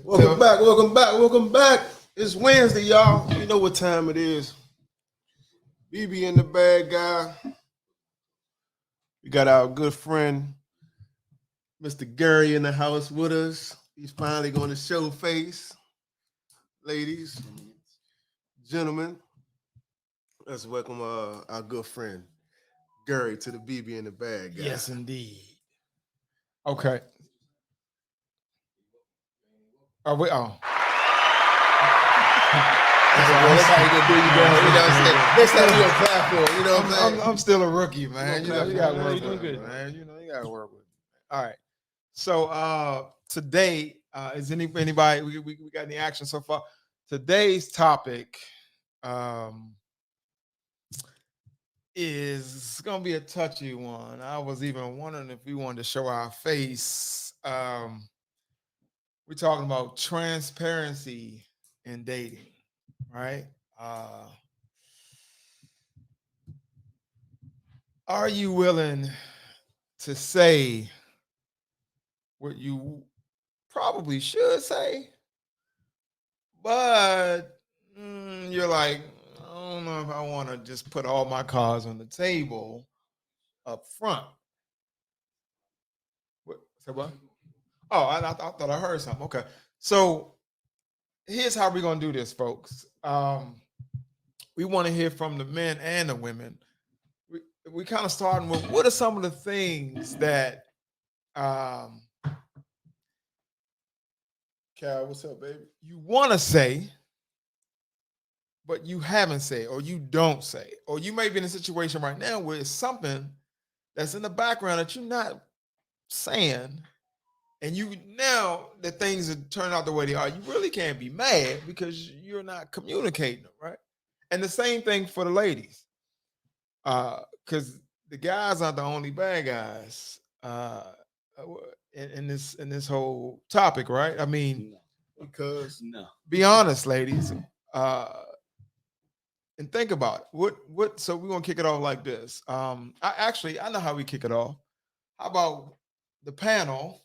Welcome back. It's Wednesday, y'all. You know what time it is. BB and the bad guy. We got our good friend, Mr. Gary, in the house with us. He's finally going to show face. Ladies, gentlemen, let's welcome our good friend, Gary, to the BB and the bad guy. Yes, indeed. Okay. Are we? Oh. That's how you gonna do you, bro. You know what I'm saying? Next time you gonna clap for him, you know what I'm saying? I'm still a rookie, man. You know, you got to work You're with doing me, good, man. You know, you got to work with me. All right. So today, is anybody we got any action so far? Today's topic is gonna be a touchy one. I was even wondering if we wanted to show our face. We're talking about transparency in dating, right? Are you willing to say what you probably should say, but you're like, I don't know if I want to just put all my cards on the table up front? What? Say what? Oh, I thought I heard something. Okay, so here's how we're gonna do this, folks. We want to hear from the men and the women. We kind of starting with what are some of the things that Cal, what's up, baby? you want to say, but you haven't said, or you don't say, or you may be in a situation right now where it's something that's in the background that you're not saying, and you now that things have turned out the way they are, you really can't be mad because you're not communicating them, right? And the same thing for the ladies, because the guys aren't the only bad guys in this whole topic, right? I mean, Because be honest, ladies. And think about it. What so we're gonna kick it off like this. I know how we kick it off. How about the panel?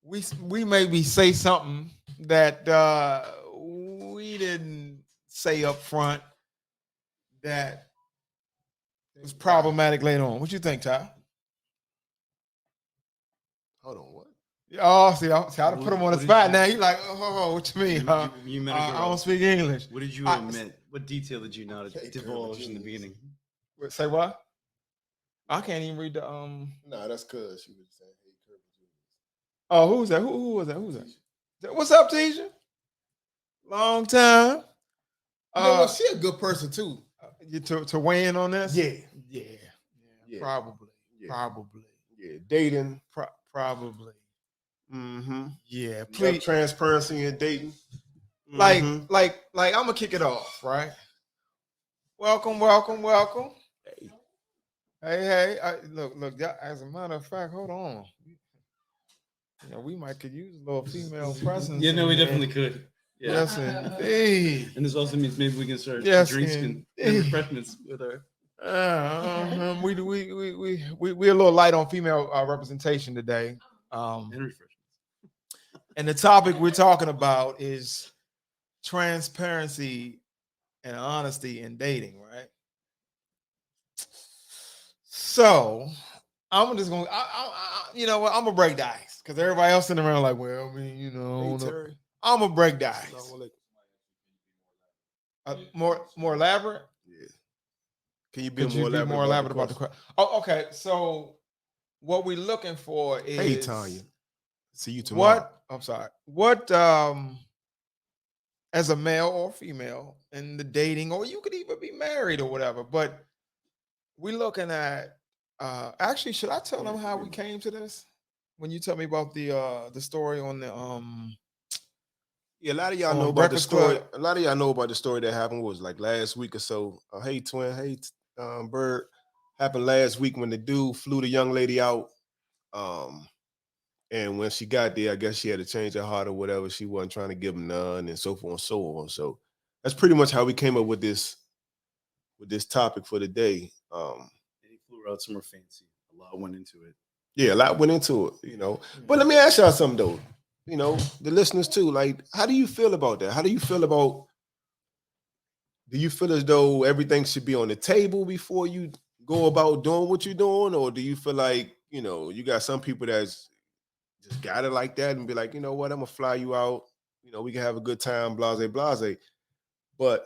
We maybe say something that we didn't say up front that was problematic later on. What you think, Ty? hold on, what? Oh, see, I to put him on the spot now. You like, oh, what you mean? You met a I girl. don't speak English. What did you admit? What detail did you not divulge in the beginning? Say what? I can't even read the Nah, that's cause she was saying, hey, Kirby Jr. Oh, who's that? Who was that? Who's that? What's up, Tisha? Long time. You know what? She a good person too. You to weigh in on this? Yeah. Probably. Yeah. Probably. Yeah, dating. Probably. Mm-hmm. Yeah. Please, Please. transparency in dating. Like I'm gonna kick it off, right? Welcome. Hey. Look. As a matter of fact, hold on. We might could use a little female presence. Yeah, no, we definitely could. Yeah. Yes, indeed. And this also means maybe we can start drinks and refreshments with her. We we're a little light on female representation today. And refreshments. And the topic we're talking about is transparency and honesty in dating, right? So I'm just gonna, you know what? I'm gonna break the ice because everybody else sitting around like, well, I mean, Terry. I'm gonna break the ice. More elaborate. Yeah. Can you be Could you be more elaborate about the question? Oh, okay. So what we're looking for is, hey, Tanya. See you tomorrow. What? I'm sorry. What? As a male or female in the dating, or you could even be married or whatever, but we're looking at. Actually, should I tell them how we came to this? When you tell me about the story on the Yeah, a lot of y'all know about the story. A lot of y'all know about the story that happened was like last week or so. Hey, twin. Hey, Bird. Happened last week when the dude flew the young lady out. And when she got there, I guess she had to change her heart or whatever. She wasn't trying to give him none, and so forth and so on. So that's pretty much how we came up with this topic for the day. And he flew her out somewhere fancy. A lot went into it. Yeah, a lot went into it, But let me ask y'all something though. the listeners too. Like, how do you feel about that? How do you feel about? Do you feel as though everything should be on the table before you go about doing what you're doing, or do you feel like you got some people that's just got it like that and be like, you know what, I'm gonna fly you out. We can have a good time, blase, blase. But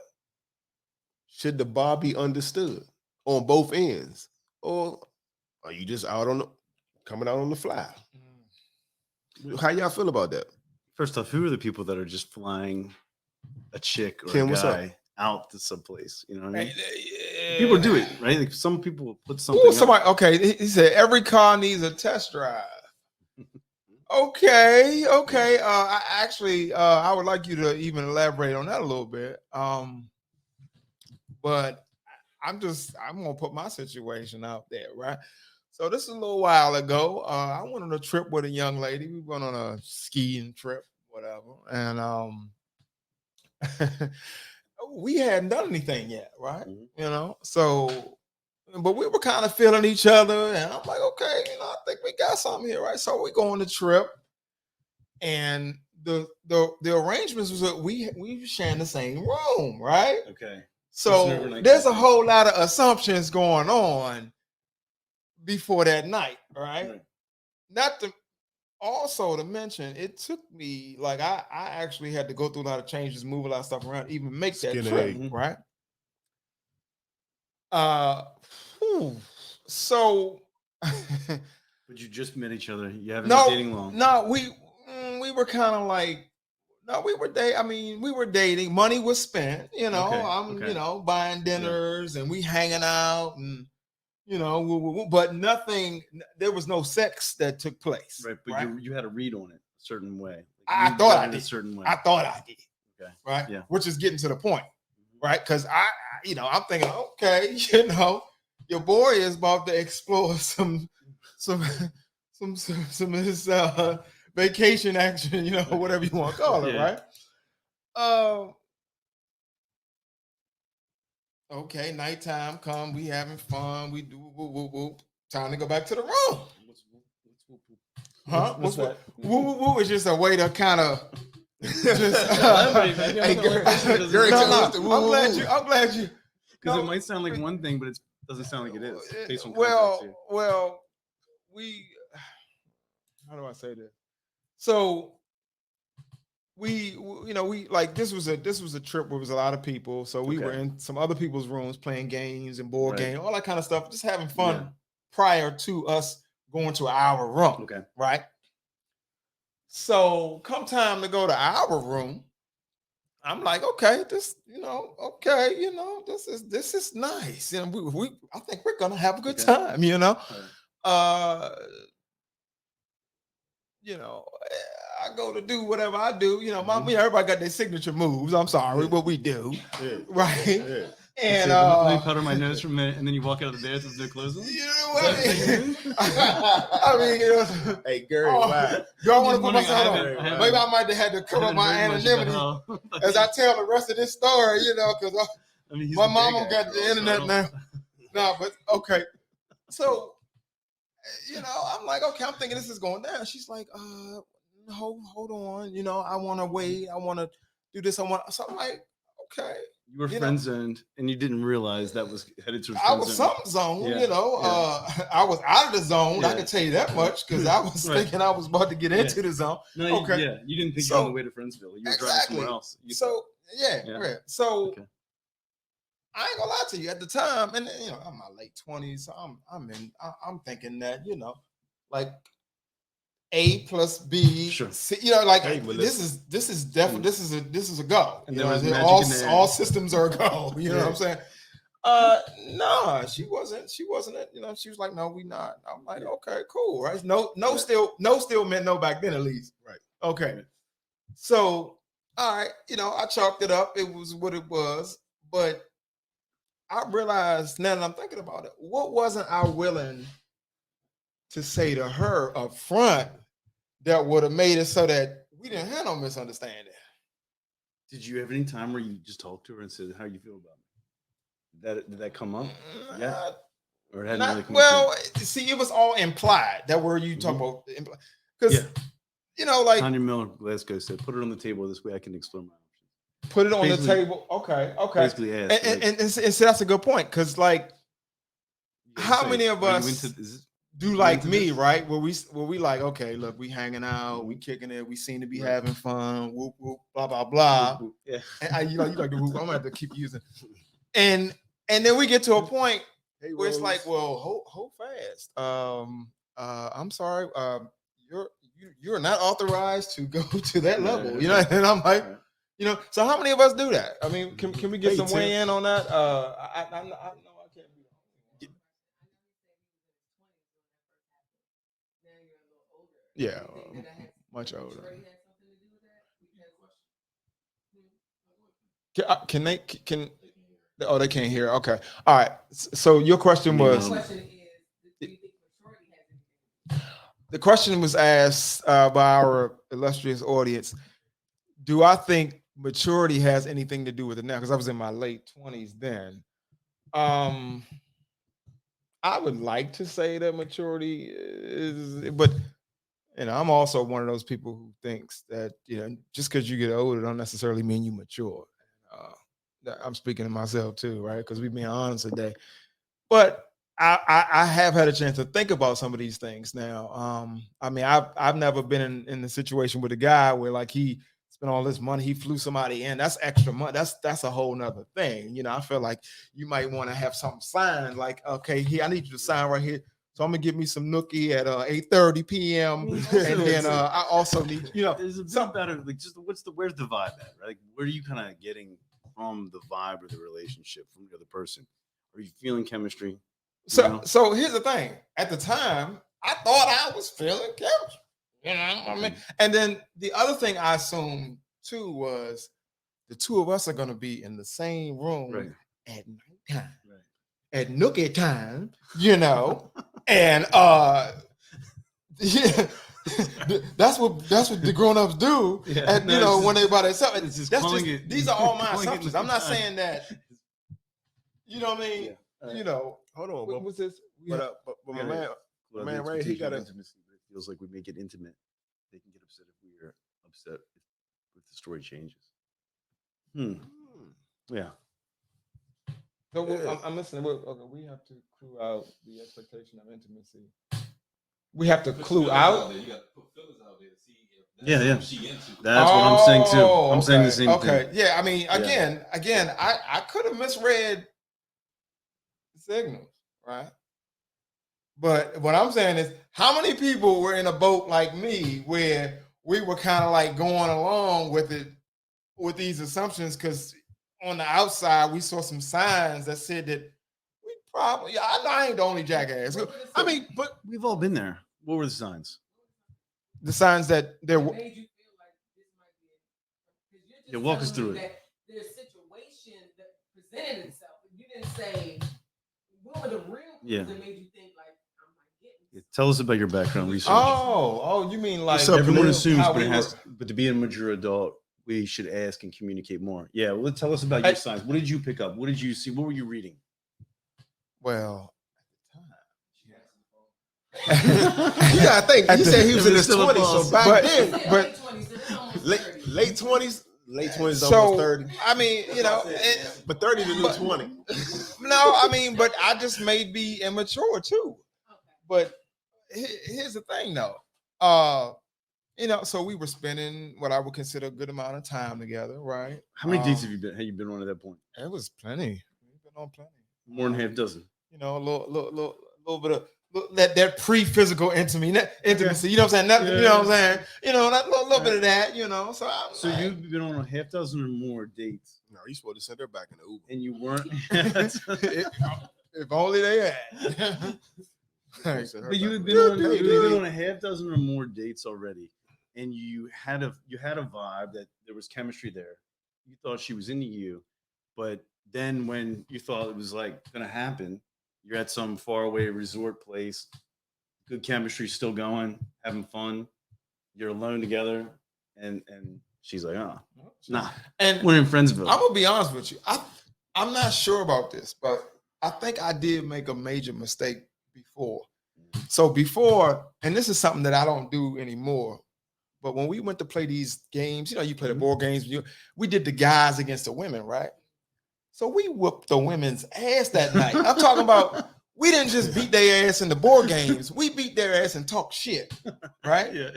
should the bar be understood on both ends, or are you just coming out on the fly? How y'all feel about that? First off, who are the people that are just flying a chick or Kim, a what's up? guy out to some place? You know what I mean? Hey, People do it, right? Like some people will put something. somebody. Okay, he said every car needs a test drive. Okay. I actually, I would like you to even elaborate on that a little bit. But I'm gonna put my situation out there, right? So this is a little while ago. I went on a trip with a young lady. We went on a skiing trip, whatever, and we hadn't done anything yet, right? So, but we were kind of feeling each other, and I'm like, okay, I think we got something here, right? So we go on the trip, and the arrangements was that we were sharing the same room, right? Okay. So there's a whole lot of assumptions going on before that night, right? Not to also to mention, it took me like I actually had to go through a lot of changes, move a lot of stuff around, even make that trip, right? So but you just met each other. You haven't been dating long. No, we were kind of like, no, we were dating. I mean, we were dating. Money was spent, I'm buying dinners and we hanging out and but nothing, there was no sex that took place. Right, but you had a read on it a certain way. I thought I did. A certain way. I thought I did. Okay. Right? Yeah. Which is getting to the point. Right? Because I'm thinking, okay, your boy is about to explore some of his vacation action, whatever you want to call it, right? Okay, nighttime come, we having fun, we do whoop, whoop, whoop. Time to go back to the room. Huh? What's that? Whoop, whoop, whoop is just a way to kind of Hey, Gary, I'm glad you because it might sound like one thing, but it doesn't sound like it is. Based on well, how do I say this? So we like this was a trip where there was a lot of people. So we were in some other people's rooms playing games and board games, all that kind of stuff, just having fun prior to us going to our room. Okay. Right. So come time to go to our room, I'm like, okay, this is nice. And I think we're gonna have a good time, I go to do whatever I do, everybody got their signature moves. I'm sorry, what we do, right? Yeah. And let me powder my nose for a minute, and then you walk out of the bathroom with no clothes on. You know what I mean? Hey, Gary, wow. Do I want to put myself on? Maybe I might have had to cover up my anonymity as I tell the rest of this story, because my mama got the internet now. No, but okay. So, I'm like, okay, I'm thinking this is going down. She's like, hold on, I want to wait. I want to do this. So I'm like, okay. You were friend zoned, and you didn't realize that was headed to. I was some zone, I was out of the zone. I can tell you that much because I was thinking I was about to get into the zone. No, okay, you didn't think you were on the way to Friendsville. You were driving somewhere else. So So I ain't gonna lie to you. At the time, and I'm in my late 20s, so I'm thinking that like A plus B, C, like this is definitely this is a go. And all systems are a go. You know what I'm saying? No, she wasn't. She was like, no, we not. I'm like, okay, cool, right? No, still meant no back then, at least, right? Okay, so all right, I chalked it up. It was what it was, but I realized now that I'm thinking about it, what wasn't I willing to say to her up front that would have made it so that we didn't have no misunderstanding? Did you have any time where you just talked to her and said, how you feel about it? Did that come up? Yeah. Or it hadn't really come up? See, it was all implied. That word you talk about, because like Tanya Miller Glasgow said, "Put it on the table. This way, I can explore my options." put it on the Basically- table. Okay. Basically, asked, And so that's a good point because like how many of us do like me, right? Where we like, okay, look, we hanging out, we kicking it, we seem to be having fun, whoop whoop, blah blah blah. Yeah. And you like the whoop. I'm gonna have to keep using. And then we get to a point where it's like, well, hold fast. I'm sorry. You're not authorized to go to that level. You know, and I'm like, so how many of us do that? I mean, can we get some weigh in on that? I know I can't be. Yeah, much older. Can they can? Oh, they can't hear. Okay, all right. So your question was. The question was asked by our illustrious audience. Do I think maturity has anything to do with it now? Because I was in my late 20s then. I would like to say that maturity is, but I'm also one of those people who thinks that just because you get older don't necessarily mean you mature. I'm speaking to myself too, right? Because we're being honest today. But I have had a chance to think about some of these things now. I mean, I've never been in the situation with a guy where like he spent all this money, he flew somebody in. That's extra money. That's a whole nother thing. I feel like you might want to have something signed, like, okay, here, I need you to sign right here. So I'm gonna give me some nookie at 8:30 p.m. and then I also need, there's a bit about it, like just where's the vibe at, right? Like, where are you kind of getting from the vibe of the relationship from the other person? Are you feeling chemistry? So here's the thing. At the time, I thought I was feeling chemistry. I mean, and then the other thing I assumed too was the two of us are going to be in the same room at nighttime, at nookie time, and yeah. That's what the grown-ups do, and when they by themselves. These are all my assumptions. I'm not saying that. You know what I mean? Hold on. What was this? But my man, right? He got intimacy. But it feels like we make it intimate. They can get upset if we are upset if the story changes. Yeah. So I'm listening. Okay, we have to clue out the expectation of intimacy. We have to clue out. You got to put feelers out there to see if that's what I'm saying too. I'm saying the same thing. Okay. Yeah. I mean, again, I could have misread the signals, right? But what I'm saying is, how many people were in a boat like me where we were kind of like going along with it, with these assumptions? Because on the outside, we saw some signs that said that we probably, I ain't the only jackass. I mean, but we've all been there. What were the signs? The signs that there were. Yeah, walk us through it. There's a situation that presented itself. You didn't say, what were the real things that made you think like, tell us about your background research. Oh, you mean like everyone assumes, but to be a mature adult, we should ask and communicate more. Yeah, well, tell us about your signs. What did you pick up? What did you see? What were you reading? Well, at the time, you gotta think. He said he was in his 20s, so back then, but late 20s. Late 20s, so, almost 30. I mean, but 30 the new 20. No, I mean, but I just may be immature too. But here's the thing, though. So we were spending what I would consider a good amount of time together, right? How many dates have you been? Have you been on at that point? It was plenty. We've been on plenty. More than half dozen. A little bit of that pre-physical intimacy. You know what I'm saying? That, You know what I'm saying? That little bit of that. So you've been on a half dozen or more dates. No, you supposed to send her back in the Uber, and you weren't. If only they had. But you've been on a half dozen or more dates already, and you had a vibe that there was chemistry there. You thought she was into you, but then when you thought it was like gonna happen, you're at some faraway resort place, good chemistry still going, having fun. You're alone together, and she's like, oh, nah. And we're in Friendsville. I'm gonna be honest with you. I'm not sure about this, but I think I did make a major mistake before. So before, and this is something that I don't do anymore, But when we went to play these games, you play the board games. We did the guys against the women, right? So we whooped the women's ass that night. I'm talking about we didn't just beat their ass in the board games. We beat their ass and talk shit, right? Yeah.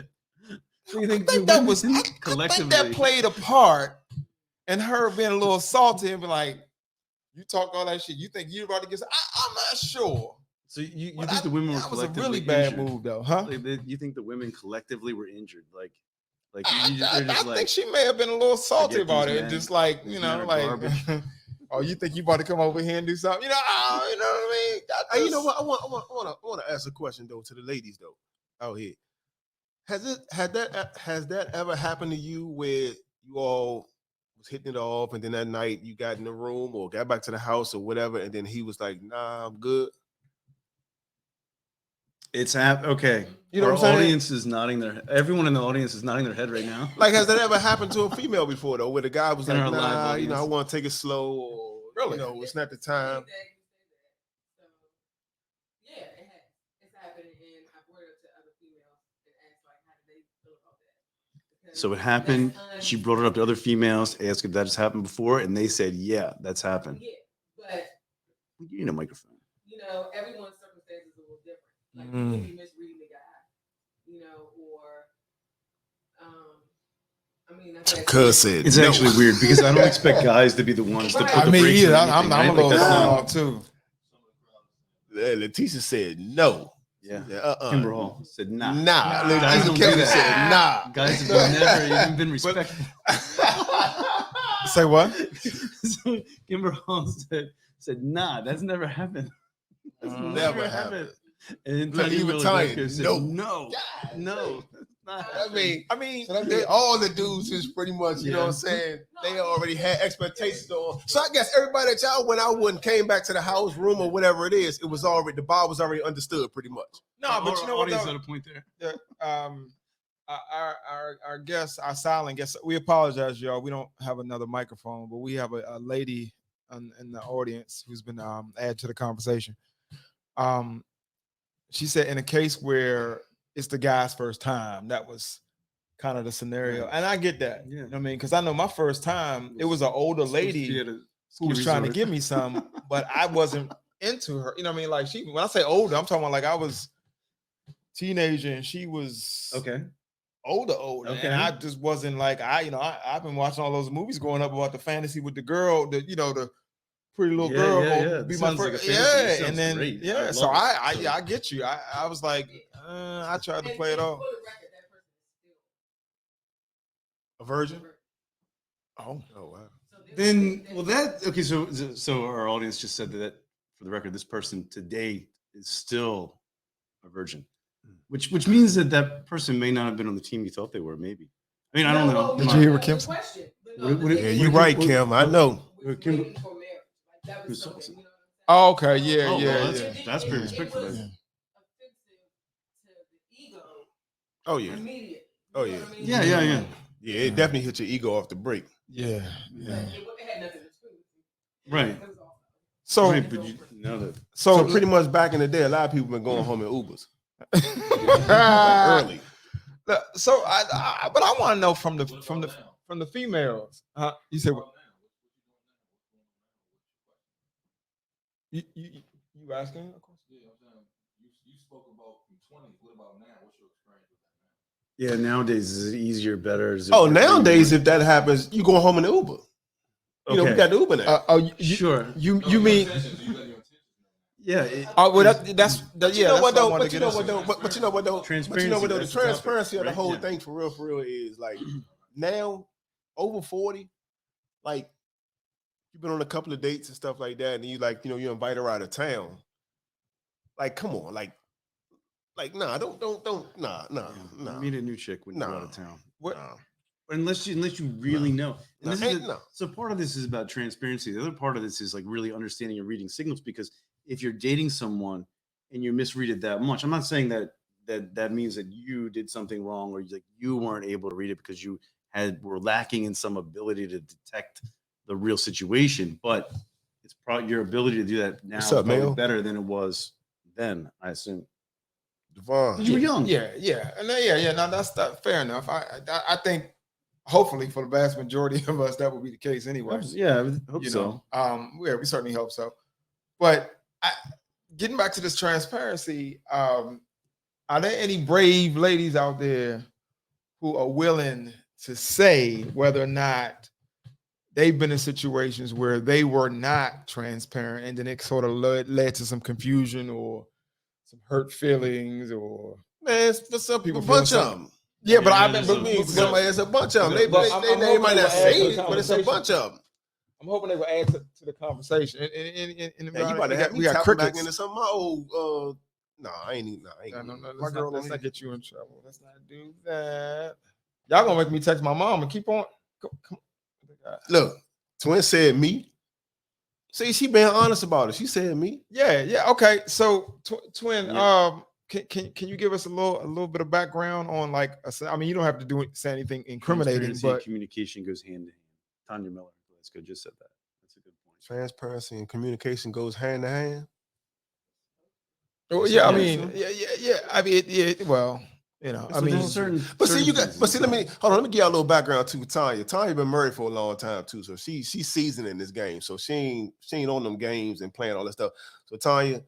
So I you think the that women was I think collectively that played a part in her being a little salty and be like, you talk all that shit. You think you're about to get? I'm not sure. So you But think the women were that was a collectively really bad injured? move, though, huh? Like, you think the women collectively were injured? Like I think she may have been a little salty forget about these it. men. Just like, These men are garbage. Oh, you think you about to come over here and do something? You know what I mean? Hey, you know what? I want to ask a question though to the ladies though out here. Has that ever happened to you where you all was hitting it off and then that night you got in the room or got back to the house or whatever and then he was like, "Nah, I'm good." It's okay. You know Our what I'm saying? audience is nodding everyone in the audience is nodding their head right now. Like, has that ever happened to a female before though, where the guy was In like, our live "Nah, I audience. want to take it slow," or Really? it's not the time. So, yeah, it's happened, and I brought it up to other females and asked like, how did they feel about that? Because So it happened. that's She brought it up to other females, asked if that has happened before, and they said, "Yeah, that's happened." Yeah, but You need a microphone. everyone's circumstances are a little different. Like you can be misreading the guy, or I mean, Cuz said It's no. actually weird because I don't expect guys to be the ones to Right. put I the mean, brakes on either. anything, I'm right? a little that's thrown not- off too. Letitia said no. Yeah. Yeah, Kimber Hall said, "Nah, Nah. Guys don't do Kimber that. said nah. Guys have never even been respectful." Say what? So Kimber Hall said, "Nah, that's never happened. That's Never happened. And then Look, Tanya even Miller Tanya, Becker said, no. no, God, no, that's not I happening." mean, so that means all the dudes is pretty much, you know what I'm saying? They already had expectations on. So I guess everybody that y'all went out and came back to the house room or whatever it is, the bar was already understood pretty much. No, but Our you know what? audience Though? had a point there. Our guests, our silent guests, we apologize, y'all. We don't have another microphone, but we have a lady in the audience who's been added to the conversation. She said in a case where it's the guy's first time, that was kind of the scenario. Right. And I get that. Yeah. You know what I mean? Because I know my first time, it was an older lady who was trying to give me some, but I wasn't into her. You know what I mean? Like when I say older, I'm talking about like I was teenager and she was older. Okay. And I just wasn't like I've been watching all those movies growing up about the fantasy with the girl, the pretty little girl gonna be my first. And then great. so I get you. I was like, I tried to play it off. A virgin? Oh wow. Then, so our audience just said that for the record, this person today is still a virgin, which means that person may not have been on the team you thought they were. Maybe. I mean, I don't know. Did you hear what Kim said? Yeah, you're right, Kim. I know. Oh, okay, yeah. That's pretty respectful. Oh yeah. Oh yeah. Yeah. Yeah, it definitely hit your ego off the break. Yeah. Right. So, Right, but you know that. So pretty much back in the day, a lot of people been going home in Ubers. Like early. So but I want to know from the females. You said what? You asking a question? Yeah, I'm saying you spoke about from 20s. What about now? What's your experience with that now? Yeah, nowadays is it easier, better? Is it Nowadays, if that happens, you go home in the Uber. You know, we got the Uber now. Sure. You mean? Yeah. That's you know what though? But you know what though? But you know what though? The that's transparency of the right? whole Yeah. thing for real is like now over 40, like you've been on a couple of dates and stuff like that, and you you invite her out of town. Like, come on, like nah, nah. Meet a new chick when you're out of town. What? Nah. Unless you really know. And this is no. So part of this is about transparency. The other part of this is like really understanding and reading signals, because if you're dating someone and you misread it that much, I'm not saying that means that you did something wrong or like you weren't able to read it because you were lacking in some ability to detect the real situation, but it's probably your ability to do that now What's up, is probably Mel? better than it was then, I assume. Devon. You were young. Yeah. And yeah. Now that's fair enough. I think hopefully for the vast majority of us that will be the case anyway. Yeah, I would hope You so. know, yeah, we certainly hope so. But getting back to this transparency, are there any brave ladies out there who are willing to say whether or not they've been in situations where they were not transparent and then it sort of led to some confusion or some hurt feelings or Man, for some people a feeling bunch of something? them. Yeah, but Yeah, I've been, there's I mean, somebody, it's a bunch of them. They I'm might hoping not they will add say to it, the but it's a conversation. bunch of them. I'm hoping they will add to the conversation. And Yeah, you about to have me we got tapping back crickets. into some of my old. No, I ain't even. No, my girl let's on not here. get you in trouble. Let's not do that. Y'all gonna make me text my mom and keep on. Come on. Look, Twin said me. See, she being honest about it. She said me. Yeah. Okay. So, Twin, Yeah. can you give us a little bit of background on like? I mean, you don't have to say anything incriminating, Transparency and but communication goes hand in hand. Tanya Miller, that's good. Just said that. That's a good point. Transparency and communication goes hand in hand. well, yeah. I Yeah, mean, so- yeah. I mean, well, you know, I So mean, there's certain. But see, you got. certain But see, let me things. hold on. Let me give you a little background to Tanya. Tanya been married for a long time too, so she's seasoned in this game. So she ain't on them games and playing all that stuff. So Tanya,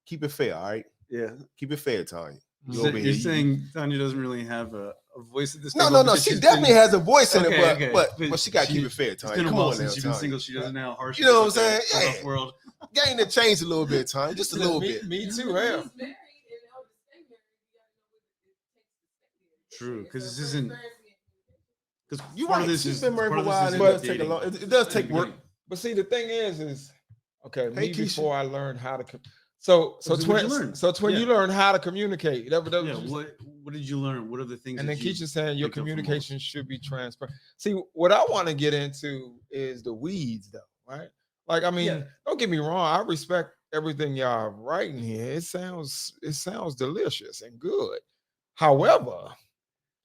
keep it fair, all right? Yeah. Keep it fair, Tanya. You So over you're here, saying Tanya doesn't really have a voice at this No, table? no. because She she's definitely been- has a voice in Okay, it, but she got to keep it fair, It's Tanya. been a Come while on since now, you've been Tanya. single. She doesn't know how harsh. You know it is what I'm out there saying? in the Yeah. world. Game to change a little bit, Tanya. Just a little bit. Me And too. when Hell. he's married and able to stay married, you gotta know what it takes to stay married. True, 'cause So this isn't- transparency and communication. Because You're part right. of this She's is been married for a part of this while. is It about does take a dating. long. It does In take the work. beginning. But see, the thing is, okay, Hey, me Keisha. before I learned how to. So So what'd twin, you learn? so twin, Yeah. you learned how to communicate. That was Yeah. What did you learn? What are the things? and then that you Keisha saying your picked up from communication most? should be transparent. See, what I want to get into is the weeds, though, right? Like, I mean, Yeah. don't get me wrong. I respect everything y'all writing here. It sounds delicious and good. However,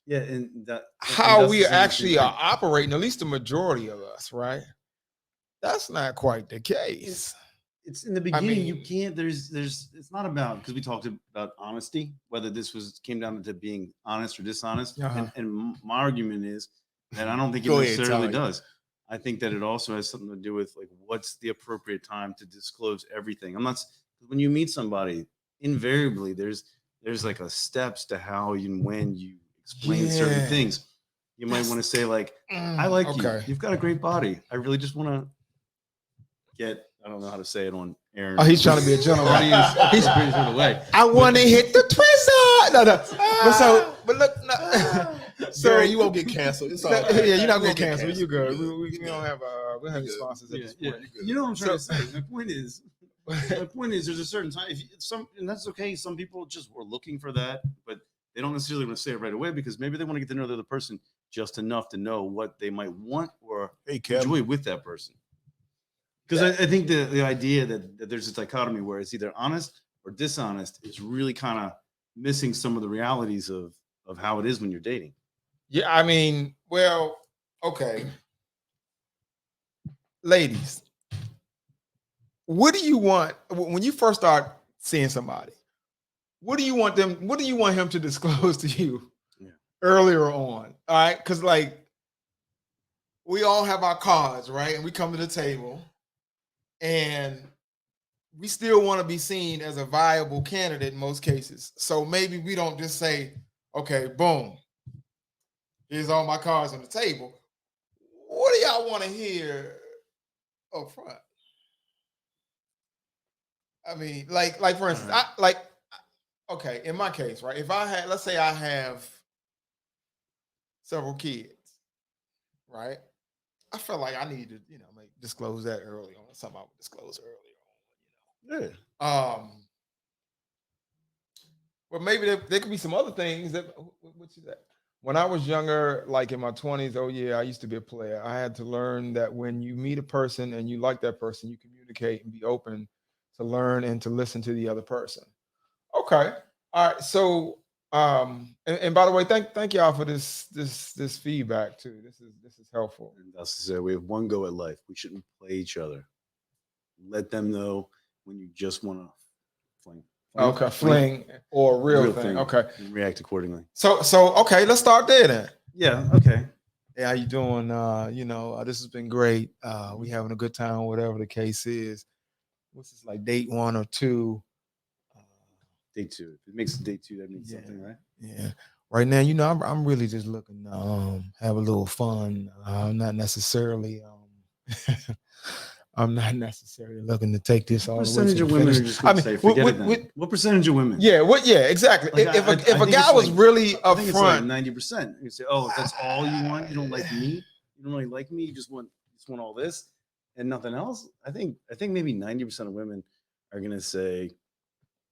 Yeah, and that how that's we the same actually thing. are operating, at least the majority of us, right? That's not quite the case. It's in the beginning. You mean- can't. There's. It's not about because we talked about honesty. Whether this came down to being honest or dishonest. Uh-huh. And my argument is that I don't think it Go ahead, necessarily Tanya. does. I think that it also has something to do with like what's the appropriate time to disclose everything. I'm not when you meet somebody. Invariably, there's like a steps to how and when you explain certain Yeah. things. You might want to say like, I like you. Okay. You've got a great body. I really just want to get. I don't know how to say it on air. Oh, he's trying to be a gentleman. He's pretty sort of way. I want to hit the Twizzler. No. But look, no. So you won't get canceled. It's all right. Yeah, you're not You gonna won't get cancel. You good? You We don't have we don't have any sponsors at Yeah, this yeah. point. You know what I'm trying to So- say. My point is, there's a certain time. If you, and that's okay. Some people just were looking for that, but they don't necessarily want to say it right away because maybe they want to get to know the other person just enough to know what they might want or Hey, Kevin. enjoy with that person. Because I think the idea that there's a dichotomy where it's either honest or dishonest is really kind of missing some of the realities of how it is when you're dating. Yeah, I mean, well, okay. Ladies, what do you want when you first start seeing somebody? What do you want him to disclose to you earlier on? All right, because like we all have our cards, right? And we come to the table and we still want to be seen as a viable candidate in most cases. So maybe we don't just say, okay, boom, here's all my cards on the table. What do y'all want to hear up front? I mean, like for instance, okay, in my case, right? If let's say I have several kids, right? I felt like I needed to, disclose that early on. Something I would disclose early on, Yeah. But maybe there could be some other things that. What's that? When I was younger, like in my 20s, oh yeah, I used to be a player. I had to learn that when you meet a person and you like that person, you communicate and be open to learn and to listen to the other person. Okay. All right. So and by the way, thank y'all for this feedback too. This is helpful. And that's to say, we have one go at life. We shouldn't play each other. Let them know when you just want to fling. Okay, fling or real thing. Okay, and react accordingly. so okay, let's start there then. Yeah. Okay. Hey, how you doing? This has been great. We having a good time, whatever the case is. What's this like date 1 or 2? Day 2. If it makes it day 2, that means Yeah. something, right? Yeah. Right now, I'm really just looking to have a little fun. I'm not necessarily I'm not necessarily looking to take this all What the way to percentage the of women finish. are just going to say, forget it then? What percentage of women? Yeah, exactly. Like, if I a think guy it's was like- really I think it's like upfront, 90%. You say, oh, if that's all you want, you don't like me, you don't really like me, you just want all this and nothing else. I think maybe 90% of women are gonna say,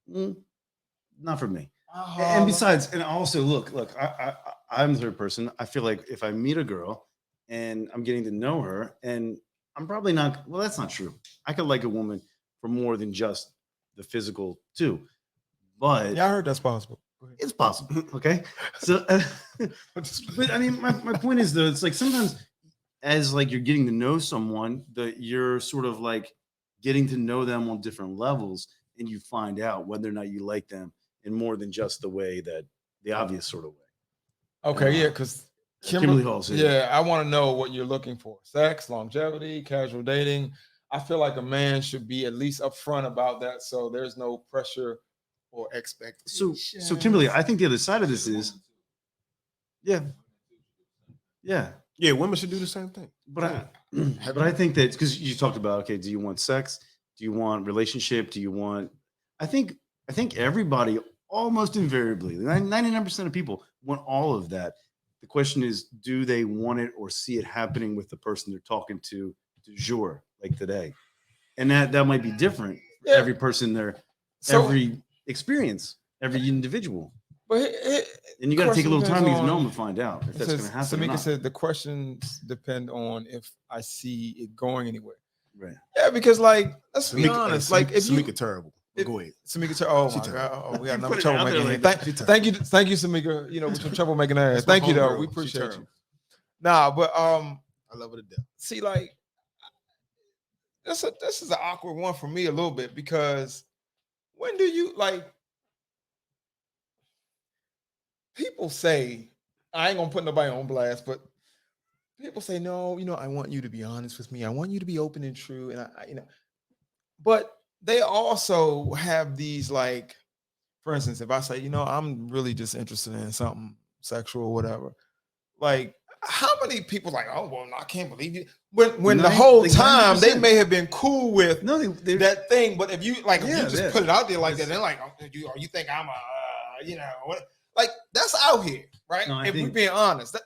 not for me. And besides, and also look, I'm the third person. I feel like if I meet a girl and I'm getting to know her, and I'm probably not. Well, that's not true. I could like a woman for more than just the physical too. But yeah, I heard that's possible. it's possible. Okay. So, but I mean, my point is though, it's like sometimes as like you're getting to know someone, that you're sort of like getting to know them on different levels, and you find out whether or not you like them in more than just the way that the obvious sort of way. Okay, yeah, because Kimberly Hall's here. Yeah, I want to know what you're looking for: sex, longevity, casual dating. I feel like a man should be at least upfront about that, so there's no pressure or expectation. So Kimberly, I think the other side of this is, yeah, Women should do the same thing. but I think that because you talked about, okay, do you want sex? Do you want relationship? Do you want? I think everybody almost invariably, 99% of people want all of that. The question is, do they want it or see it happening with the person they're talking to du jour, like today? And that might be different for every person there, every experience, every individual. But And you got to take a little time to get to know them to find out if that's going to happen. Samika said the questions depend on if I see it going anywhere. Right. Yeah, because like let's be honest, like if Samika terrible. Go ahead. Samika, oh She my terrible. god, oh, we got You another put it out troublemaking. there Like like that. thank you, Samika. You know, with your troublemaking ass. That's my Thank you, though. homegirl. We She appreciate you. terrible. Nah, but I love her to death. see, like this is an awkward one for me a little bit because when do you like? People say I ain't gonna put nobody on blast, but people say no. I want you to be honest with me. I want you to be open and true, and but they also have these like, for instance, if I say, I'm really just interested in something sexual or whatever, like how many people like, oh well, I can't believe you. When the whole time 90%. they may have been cool with they that thing, but if you like, if you just put it out there like that, they're like, oh, you think I'm what? Like that's out here, right? No, if we're being honest,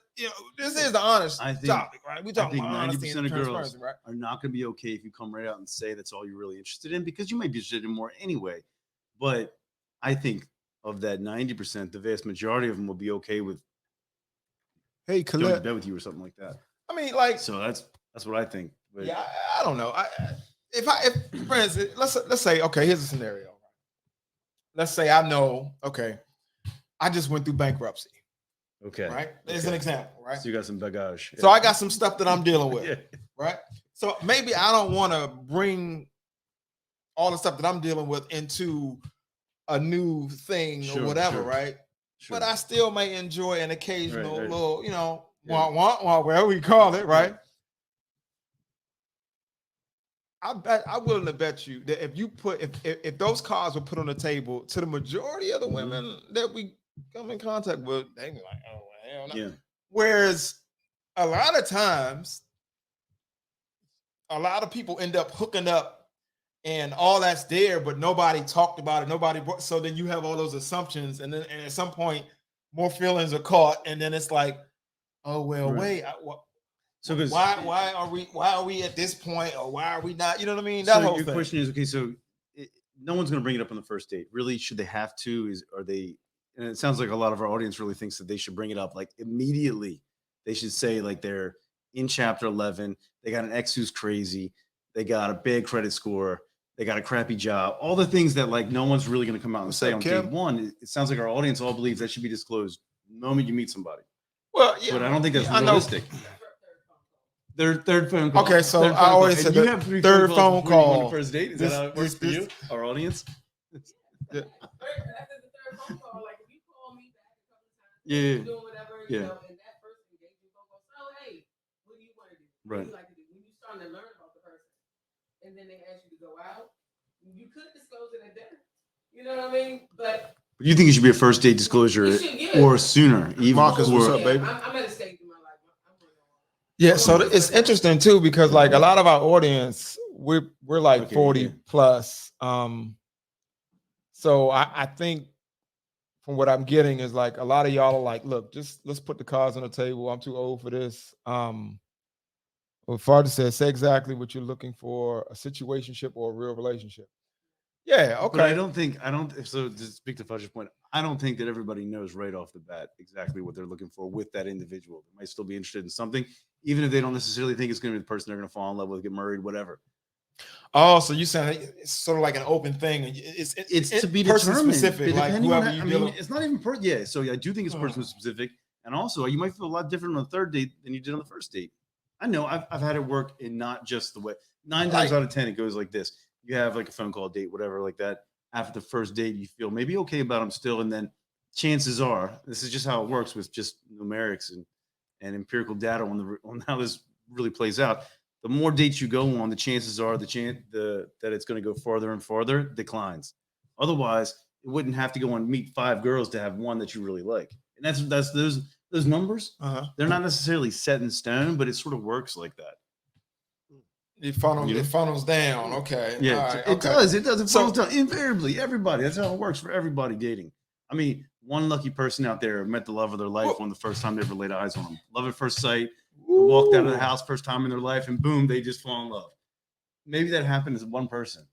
this is the honest topic, right? We I talking think about honesty 90% and of girls transparency, right? are not going to be okay if you come right out and say that's all you're really interested in, because you might be interested in more anyway. But I think of that 90%, the vast majority of them will be okay with Hey, going to Colette. bed with you or something like that. I mean, like, So that's what I think. But yeah, I don't know. If friends, let's say, okay, here's a scenario. Let's say I know, okay, I just went through bankruptcy. okay, Right? There's an example, right? So you got some bagage. So I got some stuff that I'm dealing with, Yeah. right? So maybe I don't want to bring all the stuff that I'm dealing with into a new thing or whatever, sure. right? Sure. But I still may enjoy an occasional Right. little, Yeah. whatever we call it, right? I'm willing to bet you that if those cards were put on the table to the majority of the women that we come in contact with, they be like, oh well, hell no. Yeah. Whereas a lot of times, a lot of people end up hooking up and all that's there, but nobody talked about it. So then you have all those assumptions, and at some point, more feelings are caught, and then it's like, oh well, Right. wait. So Why are we at this point, or why are we not? You know what I mean? So That whole your thing. question is, okay, so no one's going to bring it up on the first date. Really, should they have to? Are they? And it sounds like a lot of our audience really thinks that they should bring it up like immediately. They should say like they're in chapter 11. They got an ex who's crazy. They got a bad credit score. They got a crappy job. All the things that like no one's really going to come out and say on date one. It sounds like our audience all believes that should be disclosed the moment you meet somebody. Well, yeah, But I don't think that's I know. realistic. Third phone call. Okay, so Third I phone always call. said And you the have three third phone calls before you go on call. the first date. Is that how it works for you, our audience? Yeah. After the third phone call, like if you call me back a couple of times, Yeah. doing whatever, Yeah. you know, and that first engagement phone call, so hey, what do you want to do? What Right. do you like to do? When you starting to learn about the person, and then they ask you to go out, you could disclose it at dinner. You know what I mean? But You think it should be a first date disclosure you should, yeah. or sooner? Even Marcus, what's before- up, baby? I'm at a stage in my life. Yeah, so it's interesting too because like a lot of our audience, we're like Okay, 40 yeah. plus. So I think from what I'm getting is like a lot of y'all are like, look, just let's put the cards on the table. I'm too old for this. What Father said, say exactly what you're looking for, a situationship or a real relationship. Yeah, okay. But I don't. So to speak to Fudge's point, I don't think that everybody knows right off the bat exactly what they're looking for with that individual. They might still be interested in something, even if they don't necessarily think it's going to be the person they're going to fall in love with, get married, whatever. Oh, so you saying it's sort of like an open thing? It's To be person determined. specific, like Depending on whoever how- you I deal mean, with. it's not even yeah. So I do think it's person specific, and also you might feel a lot different on the third date than you did on the first date. I know I've had it work in not just the way. 9 times out of 10, it goes like this: you have like a phone call date, whatever, like that. After the first date, you feel maybe okay about them still, and then chances are this is just how it works with just numerics and empirical data on how this really plays out. The more dates you go on, the chances are that it's going to go farther and farther declines. Otherwise, it wouldn't have to go and meet 5 girls to have one that you really like. And that's those numbers. They're not necessarily set in stone, but it sort of works like that. It funnels down. Okay. Yeah, All right, it okay. does. It does. It So- funnels down. Invariably, everybody. That's how it works for everybody dating. I mean, one lucky person out there met the love of their life on the first time they ever laid eyes on them. Love at first sight. They walked out of the house first time in their life, and boom, they just fall in love. Maybe that happened to one person.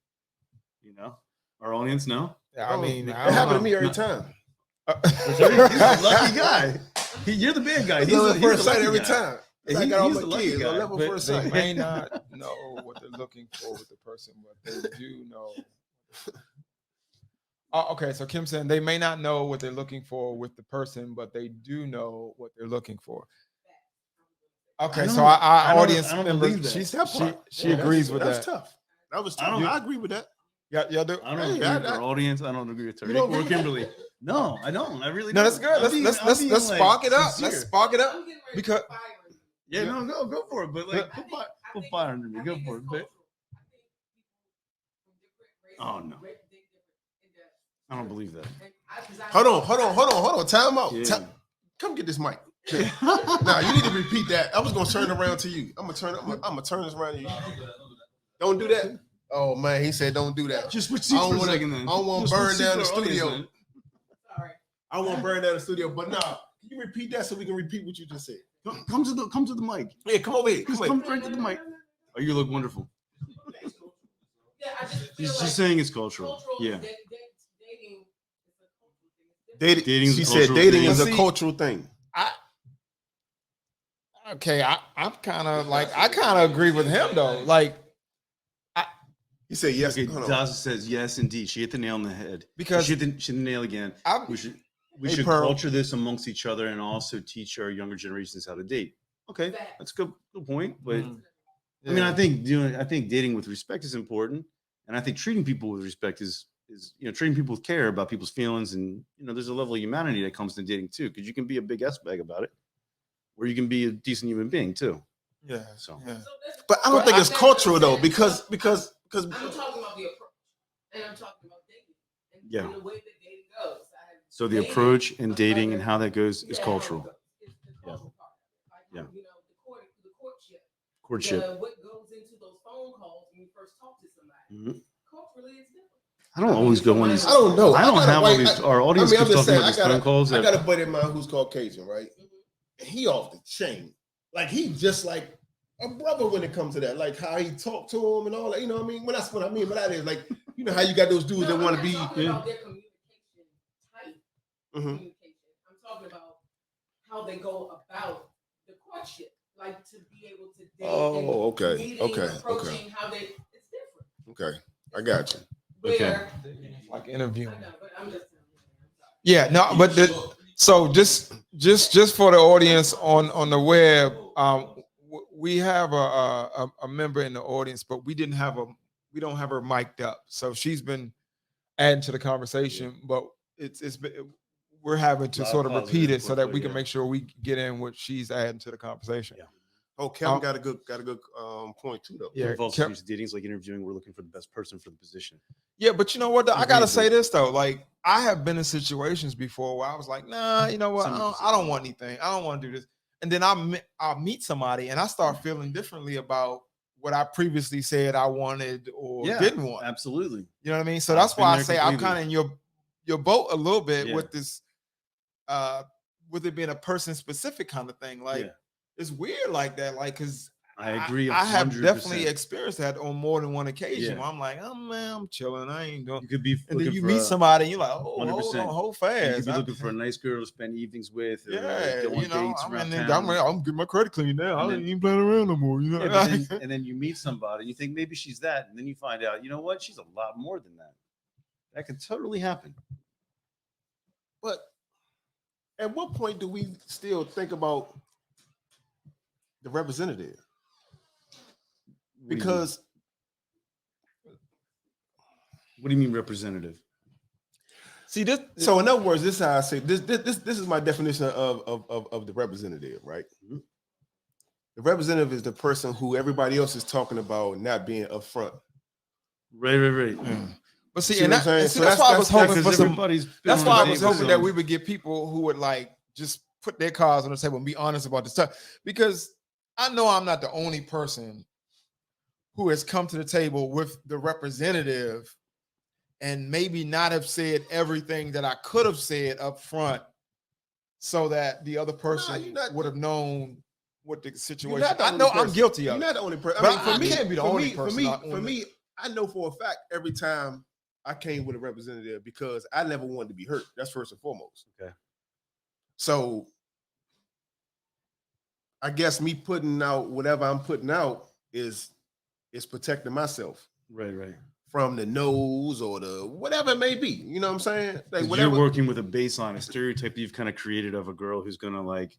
You know, our audience, no. Yeah, I mean, it I don't happened to know. me every time. He's a lucky guy. You're the bad guy. He's He's on the first sight lucky every guy. time. Yeah, I got all he's my the lucky kids guy. on level But first they sight. may not know what they're looking for with the person, but they do know. Oh, okay, so Kim saying they may not know what they're looking for with the person, but they do know what they're looking for. Okay, I so don't- our I don't- audience I don't member, believe that. she agrees with that's that. tough. That was You- tough. I agree with that. Y'all do? I don't Hey, agree with I- our audience. I don't agree with You don't Tariq or agree? Kimberly. No, I don't. I really No, don't. that's good. I'm being- Let's I'm being, like, spark it up. sincere. Let's spark it up. I'm getting ready Because- to fire you. Yeah, no, go for it. But like, I think- I put think fire it's- under me. I Go think for it's it. cultural. I think people from different races Oh, no. think different. It does. I don't believe that. And 'cause I- Hold on. Time out. Yeah. Come get this mic. Nah, you need to repeat that. I was gonna turn it around to you. I'm gonna turn this around to you. Don't do that. Oh man, he said don't do that. Just switch I seats don't for a wanna- second then. I don't wanna Just burn switch seats down the for our audience, studio. man. Sorry. I won't burn down the studio, but nah, can you repeat that so we can repeat what you just said? Come to the mic. Yeah, come over here. Just Come come right to the mic. Oh, you look wonderful. Yeah, I just feel She's like saying it's cultural. cultural Yeah. dating is a cultural thing. It's different. Dating. Dating's a She said cultural dating thing. is a See- cultural thing. Okay, I'm kind of like I kind of agree with him though. Like He said yes. Okay, Hold on. Daza says yes, indeed. She hit the nail on the head. because she hit the nail again. I'm, We should Hey, Pearl. culture this amongst each other and also teach our younger generations how to date. Okay, that's a good point. But I mean, I think dating with respect is important, and I think treating people with respect is treating people with care about people's feelings, and there's a level of humanity that comes to dating too, because you can be a big S bag about it, or you can be a decent human being too. yeah. So Yeah. So that's- But I don't think it's I've cultural never though, said- because I'm talking about the approach, and I'm talking about dating, and Yeah. the way that dating goes. so the approach and dating and how that goes is cultural. It's the cultural part. Like, Yeah. the courtship. Courtship. What goes into those phone calls when you first talk to somebody. Mhm. Culturally, it's different. I don't always go on these. I don't know. I don't gotta have all wait- these. Our audience I'm keeps just talking saying, about these phone calls. I that- got a buddy of mine who's Caucasian, right? And he off the chain. Like he just like a brother when it comes to that. Like how he talked to him and all that. You know what I mean? Well, that's what I mean. But that is like, how you got those dudes No, that I'm want not to be. talking about their communication type. Mhm. Communication. I'm talking about how they go about the courtship, like to be able to date. Oh, okay, meeting, okay, approaching, how they. It's different. Okay, I got you. Where, Like interviewing. I know, but I'm just telling you. I'm sorry. Yeah, no, but so just for the audience on the web, we have a member in the audience, but we don't have her mic'd up. So she's been adding to the conversation, but we're having to Lot of sort of positive repeat it input so that for we you, can yeah. make sure we get in what she's adding to the conversation. Yeah. Oh, Kevin Um, got a good point too though. Yeah, We've also Kev- used datings like interviewing. We're looking for the best person for the position. Yeah, but you know what? Though? I gotta Agreed, say but- this though. Like, I have been in situations before where I was like, nah, you know what? I don't want anything. I don't want to do this. And then I'll meet somebody and I start feeling differently about what I previously said I wanted or didn't want. Absolutely. You know what I mean? So I've that's been why I there say I'm completely. kind of in your boat a little bit Yeah. with this, with it being a person specific kind of thing. Like, Yeah. it's weird like that. Like, cause I agree. I have 100%. definitely experienced that on more than one occasion. Yeah. Where I'm like, oh man, I'm chilling. I ain't doing. You could be And then looking you for meet a- somebody, and you're like, oh, hold 100%. on, hold You fast. could be looking for a nice girl to spend evenings with, or Yeah, go on you know, dates I'm, around and town. I'm getting my credit clean now. And I then- ain't even playing around no more. You know, Yeah, but then, and then you meet somebody, you think maybe she's that, and then you find out, you know what? She's a lot more than that. That could totally happen. But at what point do we still think about the representative? What do you mean? Because What do you mean representative? see this. so in other words, this is how I say this is my definition of the representative, right? Mhm. The representative is the person who everybody else is talking about not being upfront. Right. But see, See and, what I'm saying? and see, So that's why I was hoping for Because some. everybody's been That's on why a I was date with hoping that some- we would get people who would like just put their cards on the table and be honest about this stuff. Because I know I'm not the only person who has come to the table with the representative and maybe not have said everything that I could have said up front so that the other person you're not- would have known what the You're situation. not the I only know I'm person. guilty You're of it. not the only person. But I mean, for I me, can't be the for only me, person For on me, for the- me, I know for a fact every time I came with a representative because I never wanted to be hurt. That's first and foremost. Okay. So I guess me putting out whatever I'm putting out is protecting myself Right. from the nose or the whatever it may be. You know what I'm saying? Like 'Cause whatever. You're working with a baseline, a stereotype that you've kind of created of a girl who's gonna like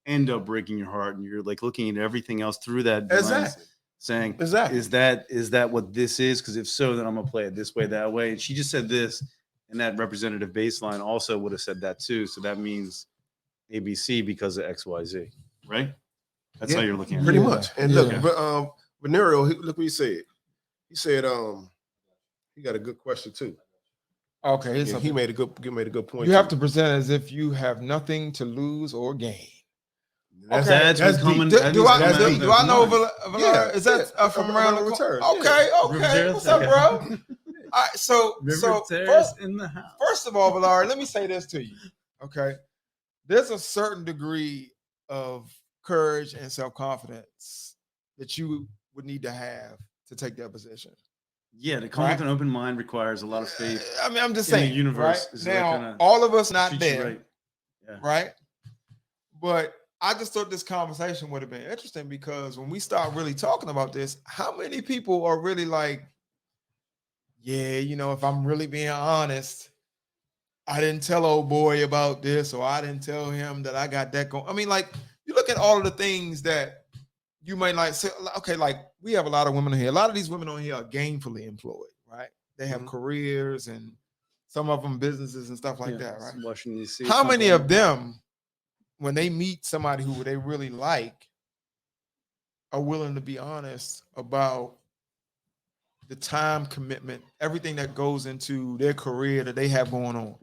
end up breaking your heart, and you're like looking at everything else through that lens, Exactly. saying, Exactly. is that what this is? Because if so, then I'm gonna play it this way, that way. And she just said this, and that representative baseline also would have said that too. So that means ABC because of XYZ, right? That's how Yeah, you're looking at Pretty it. much. And Yeah. look, but Venerio, look what he said. He said he got a good question too. Okay, And he made a good point. You have too. to present as if you have nothing to lose or gain. That's, Okay. That's that's what's coming. deep. that Do means I, coming do, out deep. do of I know mind. Valar? Is that Yeah, from from around the Return, corner? yeah. Okay. River What's up, Terrace. bro? All right, so River so Terrace in the house. first of all, Valar, let me say this to you. Okay, there's a certain degree of courage and self-confidence that you would need to have to take that position. Yeah, to come with an open mind requires a lot of faith. I mean, I'm just in the saying, universe right? is that Now, gonna all of us not Treat you there, right. Yeah. right? But I just thought this conversation would have been interesting because when we start really talking about this, how many people are really like, yeah, you know, if I'm really being honest, I didn't tell old boy about this, or I didn't tell him that I got that going. I mean, like, you look at all of the things that you might like say, okay, like we have a lot of women here. A lot of these women on here are gainfully employed, right? They have careers and some of them businesses and stuff like Yeah, that, right? Washington D.C. How many something. of them, when they meet somebody who they really like, are willing to be honest about the time commitment, everything that goes into their career that they have going on,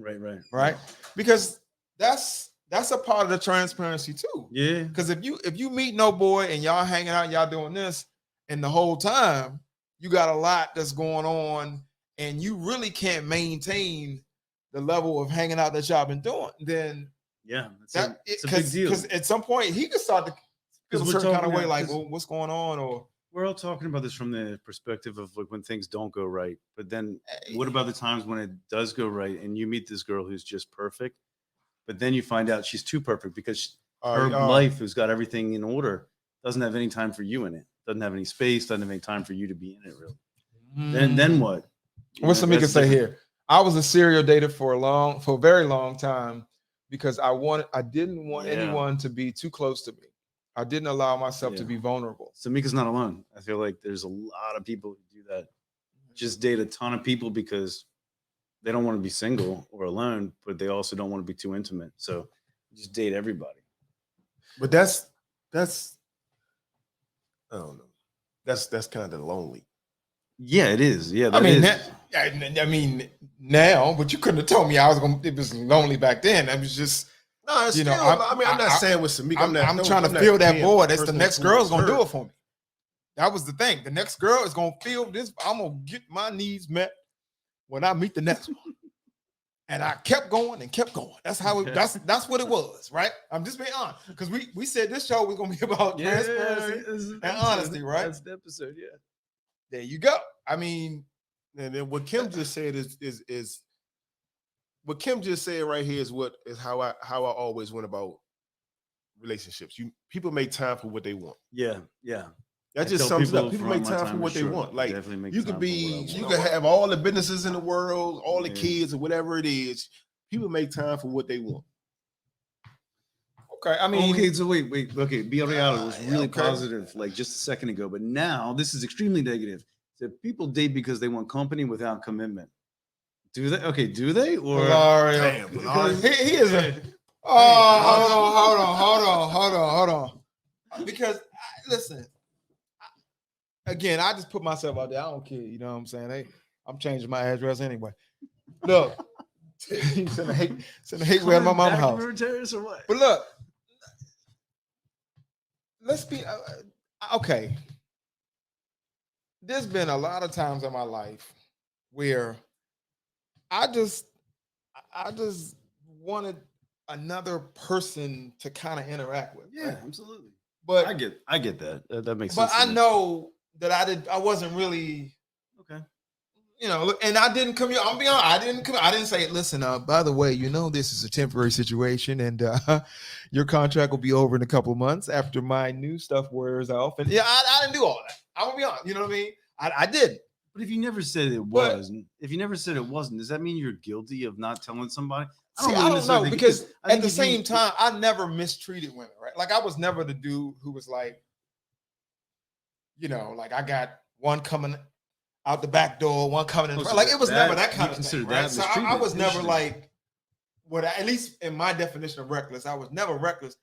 Right. Because that's a part of the transparency too. Yeah. Because if you meet no boy and y'all hanging out, y'all doing this, and the whole time you got a lot that's going on, and you really can't maintain the level of hanging out that y'all been doing, then Yeah. It's a big because deal. at some point he could start to feel a Because we're certain kind of talking way, about- like, 'cause- well, what's going on, or We're all talking about this from the perspective of like when things don't go right. But then what about the times when it does go right and you meet this girl who's just perfect, but then you find out she's too perfect because her life has got everything in order, doesn't have any time for you in it, doesn't have any space, doesn't have any time for you to be in it really. Then what? You What's know, Samika that's say different. here? I was a serial dater for a very long time because I didn't want Yeah. anyone to be too close to me. I didn't allow myself to Yeah. be vulnerable. Samika's not alone. I feel like there's a lot of people who do that. Just date a ton of people because they don't want to be single or alone, but they also don't want to be too intimate. So just date everybody. But that's I don't know. That's kind of lonely. Yeah, it is. Yeah, I that mean, is. I mean now, but you couldn't have told me I was gonna. It was lonely back then. I was just, No, it's you still. know, I'm not saying with Samika. I'm trying to fill that void. That's the next girl's gonna do it for me. That was the thing. The next girl is gonna feel this. I'm gonna get my needs met when I meet the next one. And I kept going and kept going. That's how it, that's what it was, right? I'm just being honest. Because we said this show was gonna be about transparency and honesty, right? That's the episode, yeah. There you go. I mean, And then what Kim just said is what Kim just said right here is how I always went about relationships. People make time for what they want. Yeah, yeah. That I just tell sums it people up. People from make my time for time what is they short. want. Like Definitely make you time could for be, what I you want. could have all the businesses in the world, all the Yeah. kids or whatever it is. People make time for what they want. okay. I mean, Okay, so wait. Okay, Be Reality was really okay. positive like just a second ago, but now this is extremely negative. So people date because they want company without commitment. Do they? Okay, do they? Or Hilario. Damn, He is a. Oh, hold on. Because listen, again, I just put myself out there. I don't care. You know what I'm saying? Hey, I'm changing my address anyway. Look, send a hate mail to my mama's house. Terrace or what? But look, let's be okay. There's been a lot of times in my life where I just wanted another person to kind of interact with. Yeah, right? absolutely. But I get that. That makes but sense. I know that I wasn't really, Okay. you know, and I didn't come here. I'm being honest, I didn't say, listen, by the way, you know, this is a temporary situation and your contract will be over in a couple months after my new stuff wears off. And yeah, I didn't do all that. I'm gonna be honest, you know what I mean? I didn't. But if you never said it wasn't, does that mean you're guilty of not telling somebody? See, I don't know, because I at think the if you- same time, I never mistreated women, right? Like I was never the dude who was like, you know, like I got one coming out the back door, one coming in. Oh, so Like it was that- never that you kind of consider thing, that right? So I mistreatment. was never Interesting. like, what at least in my definition of reckless, I was never reckless.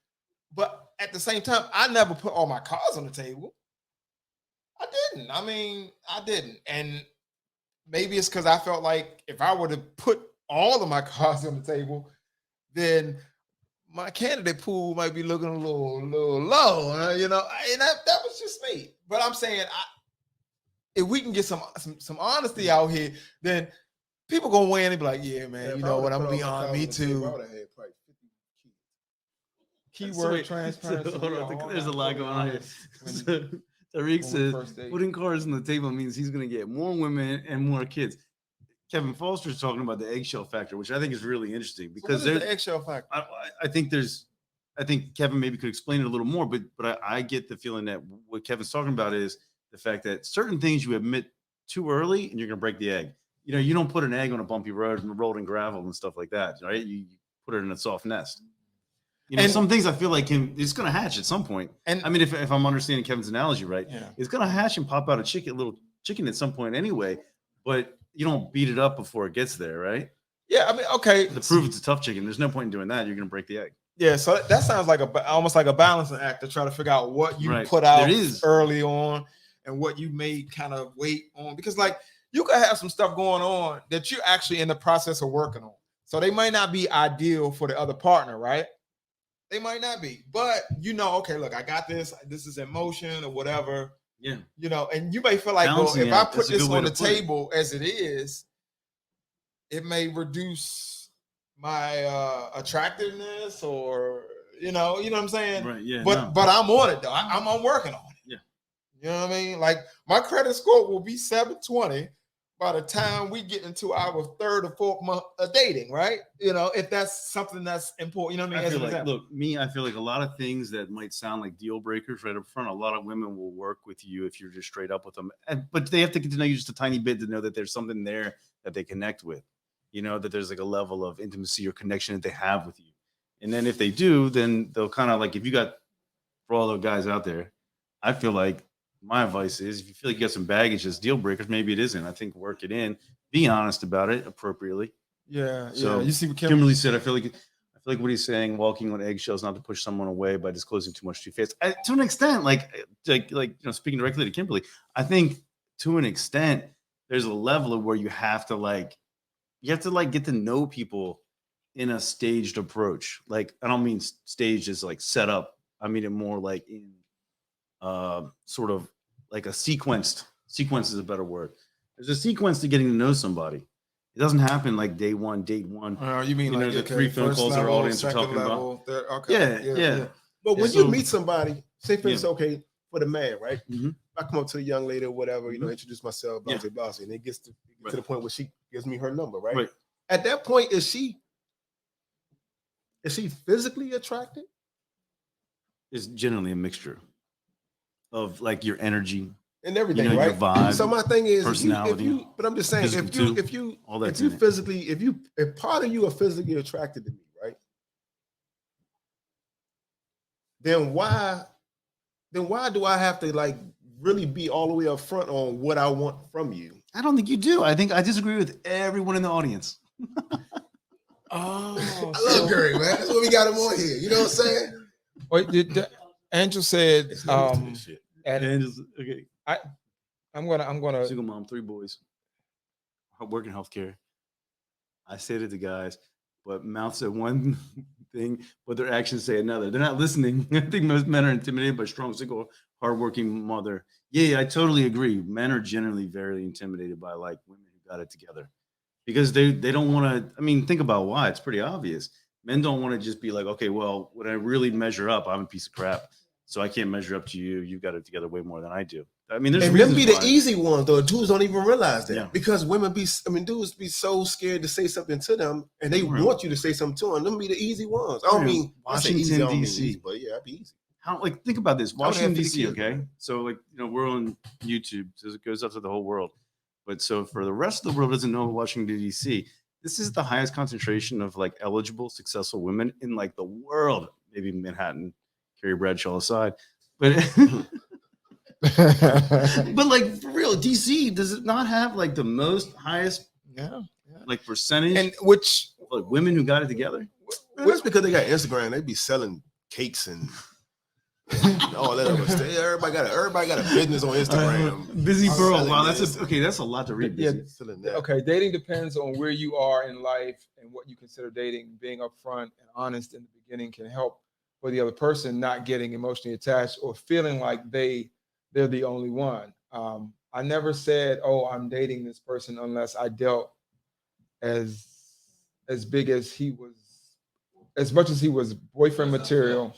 But at the same time, I never put all my cards on the table. I didn't. I mean, I didn't. And maybe it's because I felt like if I were to put all of my cards on the table, then my candidate pool might be looking a little low, you know. And that was just me. But I'm saying, if we can get some honesty out here, then people gonna win and be like, yeah, man, you know what? I'm gonna be on. Me too. Keyword transparency. Hold on, there's a lot going on here. So, Tariq says putting cards on the table means he's going to get more women and more kids. Kevin Foster's talking about the eggshell factor, which I think is really interesting because there's the eggshell factor. I think Kevin maybe could explain it a little more, but I get the feeling that what Kevin's talking about is the fact that certain things you admit too early and you're going to break the egg. You know, you don't put an egg on a bumpy road and rolled in gravel and stuff like that, right? You put it in a soft nest. You know, some things I feel like it's going to hatch at some point. And I mean, if I'm understanding Kevin's analogy right, it's going to hatch and pop out a little chicken at some point anyway. But you don't beat it up before it gets there, right? Yeah, I mean, okay. To prove it's a tough chicken, there's no point in doing that. You're going to break the egg. Yeah, so that sounds like almost like a balancing act to try to figure out what you put out early on and what you may kind of wait on. Because like you could have some stuff going on that you're actually in the process of working on. So they might not be ideal for the other partner, right? They might not be, but you know, okay, look, I got this. This is in motion or whatever. Yeah. You know, and you may feel like, well, if I put this on the table as it is, it may reduce my attractiveness or, you know what I'm saying? Right. Yeah. But I'm on it though. I'm working on it. Yeah. You know what I mean? Like my credit score will be 720 by the time we get into our third or fourth month of dating, right? You know, if that's something that's important, you know what I mean? I feel like a lot of things that might sound like deal breakers right up front, a lot of women will work with you if you're just straight up with them. But they have to get to know you just a tiny bit to know that there's something there that they connect with, you know, that there's like a level of intimacy or connection that they have with you. And then if they do, then they'll kind of like, if you got, for all the guys out there, I feel like my advice is if you feel like you got some baggage as deal breakers, maybe it isn't. I think work it in, be honest about it appropriately. Yeah, So yeah. You see what Kimberly said, I feel like what he's saying, walking on eggshells, not to push someone away by disclosing too much too fast. To an extent, speaking directly to Kimberly, I think to an extent, there's a level of where you have to get to know people in a staged approach. Like, I don't mean staged as like set up. I mean it more like in sort of like a sequence is a better word. There's a sequence to getting to know somebody. It doesn't happen like day one, date one. You mean like the 3 phone calls our audience are talking about. Okay. Yeah. But when So- you meet somebody, say for instance, Yeah. okay, for the man, right? Mhm. I come up to the young lady or whatever, Mhm. introduce myself, blah, Yeah. blah, blah, and it gets to Right. the point where she gives me her number, right? Right. At that point, is she physically attracted? It's generally a mixture of like your energy, And everything, your right? vibe, So my thing is, personality, but I'm just saying, physical too, all that's in it. if part of you are physically attracted to me, right? Then why do I have to like really be all the way up front on what I want from you? I don't think you do. I disagree with everyone in the audience. Oh, I love Gary, man. That's what we got him on here. You know what I'm saying? Wait, Angel said, and And just, okay, I'm gonna. single mom, 3 boys, work in healthcare. I said it to guys, but mouth said one thing, but their actions say another. They're not listening. I think most men are intimidated by strong, single, hardworking mother. Yeah, I totally agree. Men are generally very intimidated by like women who got it together because they don't want to. I mean, think about why. It's pretty obvious. Men don't want to just be like, okay, well, when I really measure up, I'm a piece of crap. So I can't measure up to you. You got it together way more than I do. I mean, there's And them reasons be the why. easy ones, though. Dudes don't even realize that Yeah. because dudes be so scared to say something to them, and they Right. want you to say something to them. Them be the easy ones. I don't Right. mean I say easy, I don't mean Washington, easy, DC. but yeah, I'd be easy. How, like, think about this. I would have Washington 50 D.C. kids, Okay, man. so like we're on YouTube, so it goes up to the whole world. But so for the rest of the world doesn't know Washington D.C., this is the highest concentration of like eligible, successful women in like the world. Maybe Manhattan, Carrie Bradshaw aside, but but like for real, DC does it not have like the most highest Yeah. like percentage And which of like women who got it together? Man, that's because they got Instagram. They be selling cakes and all that other stuff. Everybody got a business on Instagram. Busy I'm Pearl. selling Wow, this. that's a lot to read. Yeah. Busy. Selling that. okay, dating depends on where you are in life and what you consider dating. Being upfront and honest in the beginning can help for the other person not getting emotionally attached or feeling like they're the only one. I never said, "Oh, I'm dating this person," unless I dealt as big as he was, as much as he was boyfriend material.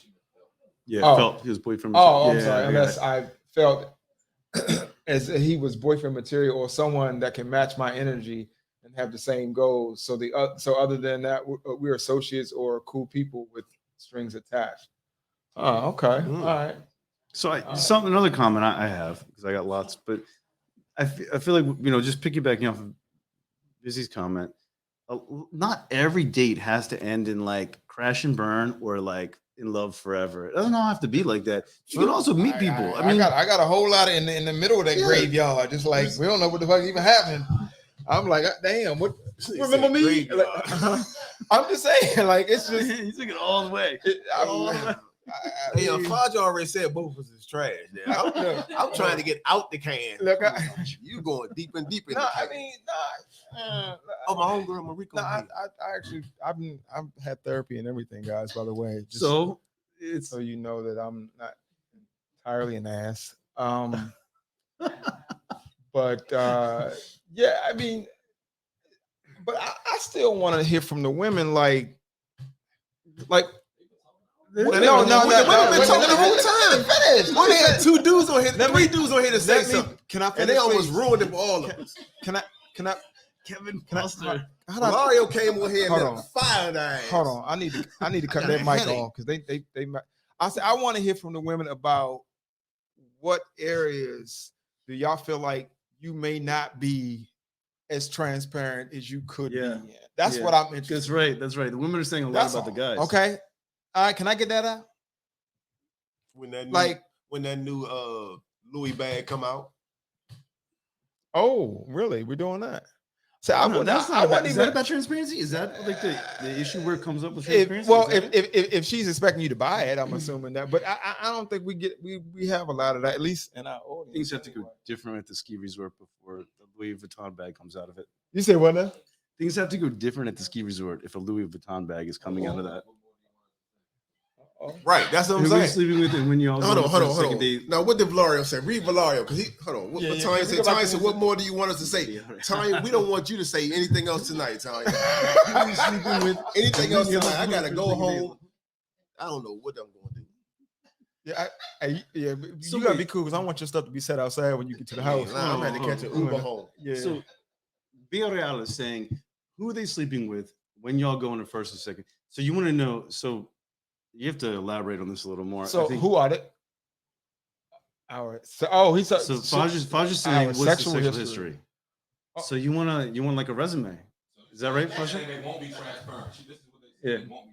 Yeah, Oh. felt his boyfriend. Oh, I'm Yeah, sorry. I Unless got it. I felt as he was boyfriend material or someone that can match my energy and have the same goals. So so other than that, we're associates or cool people with strings attached. Oh, okay. Mm. All right. So another comment I have because I got lots, but I feel like just piggybacking off of Busy's comment, not every date has to end in like crash and burn or like in love forever. It doesn't all have to be like that. You can also meet people. I mean, I got a whole lot in the middle of that Yeah. graveyard. Just like we don't know what the fuck even happened. I'm like, damn, what? Remember me? Like, I'm just saying, like it's just he took it all the way. Hey, Faja already said both of us is trash. Now. I'm trying to get out the can. Look, You going deep and deep in no, the I can. mean, Oh, my homegirl Mariko. no, I actually I've had therapy and everything, guys. By the way, just So it's so you know that I'm not entirely an ass. But yeah, I mean, but I still want to hear from the women, like. No, the women been talking the whole time. Finish. We only had 2 dudes on here, Let 3 me- dudes on here to say something, Can I finish? and they almost please? ruined it for all of us. Can I? Kevin Can I- Foster. Hold on. Mario came on here and Hold let on. fire their ass. Hold on. I need to cut got that a mic headache. off because they. I said I want to hear from the women about what areas do y'all feel like you may not be as transparent as you could Yeah. be in. That's Yeah. what I'm interested. That's right. That's right. The women are saying a lot That's about the guys. Okay. All right. Can I get that out? When that new, Like, when that new Louis bag come out. Oh, really? We're doing that. So I No, would. that's I not about, wouldn't is even. that about transparency? Is that like the issue where it comes up with If, transparency? well, Is that it? if she's expecting you to buy it, I'm assuming that. But I don't think we have a lot of that, at least in our audience. Things have to go anyway. different at the ski resort before the Louis Vuitton bag comes out of it. You say what now? Things have to go different at the ski resort if a Louis Vuitton bag is coming out of that. Right, that's what I'm Who are you saying. sleeping with, and when y'all Hold going on, for hold a on, second hold on. date? Now, what did Valario say? Read Valario, because he, hold on. What Yeah, Tanya we said? go back Tanya to said, the- what more do you want us to say? Tanya, we don't want you to say anything else tonight, Tanya. Who are you sleeping with? Anything else When y'all tonight? I going gotta for a go second date? home. I don't know what I'm going to do. Yeah, So you gotta be wait. cool because I want your stuff to be set outside when you get to the house. Nah, I'm gonna have to catch an Uber home. Yeah. So Villarreal is saying, who are they sleeping with when y'all go on a first and second? So you want to know, so you have to elaborate on this a little more. So I think, who are they? All right. So he said. so Faj is saying, what's the sexual sexual history. history? Oh. So you want like a resume? Is that right, Faj? They won't be transparent. This is what they Yeah. say. They won't be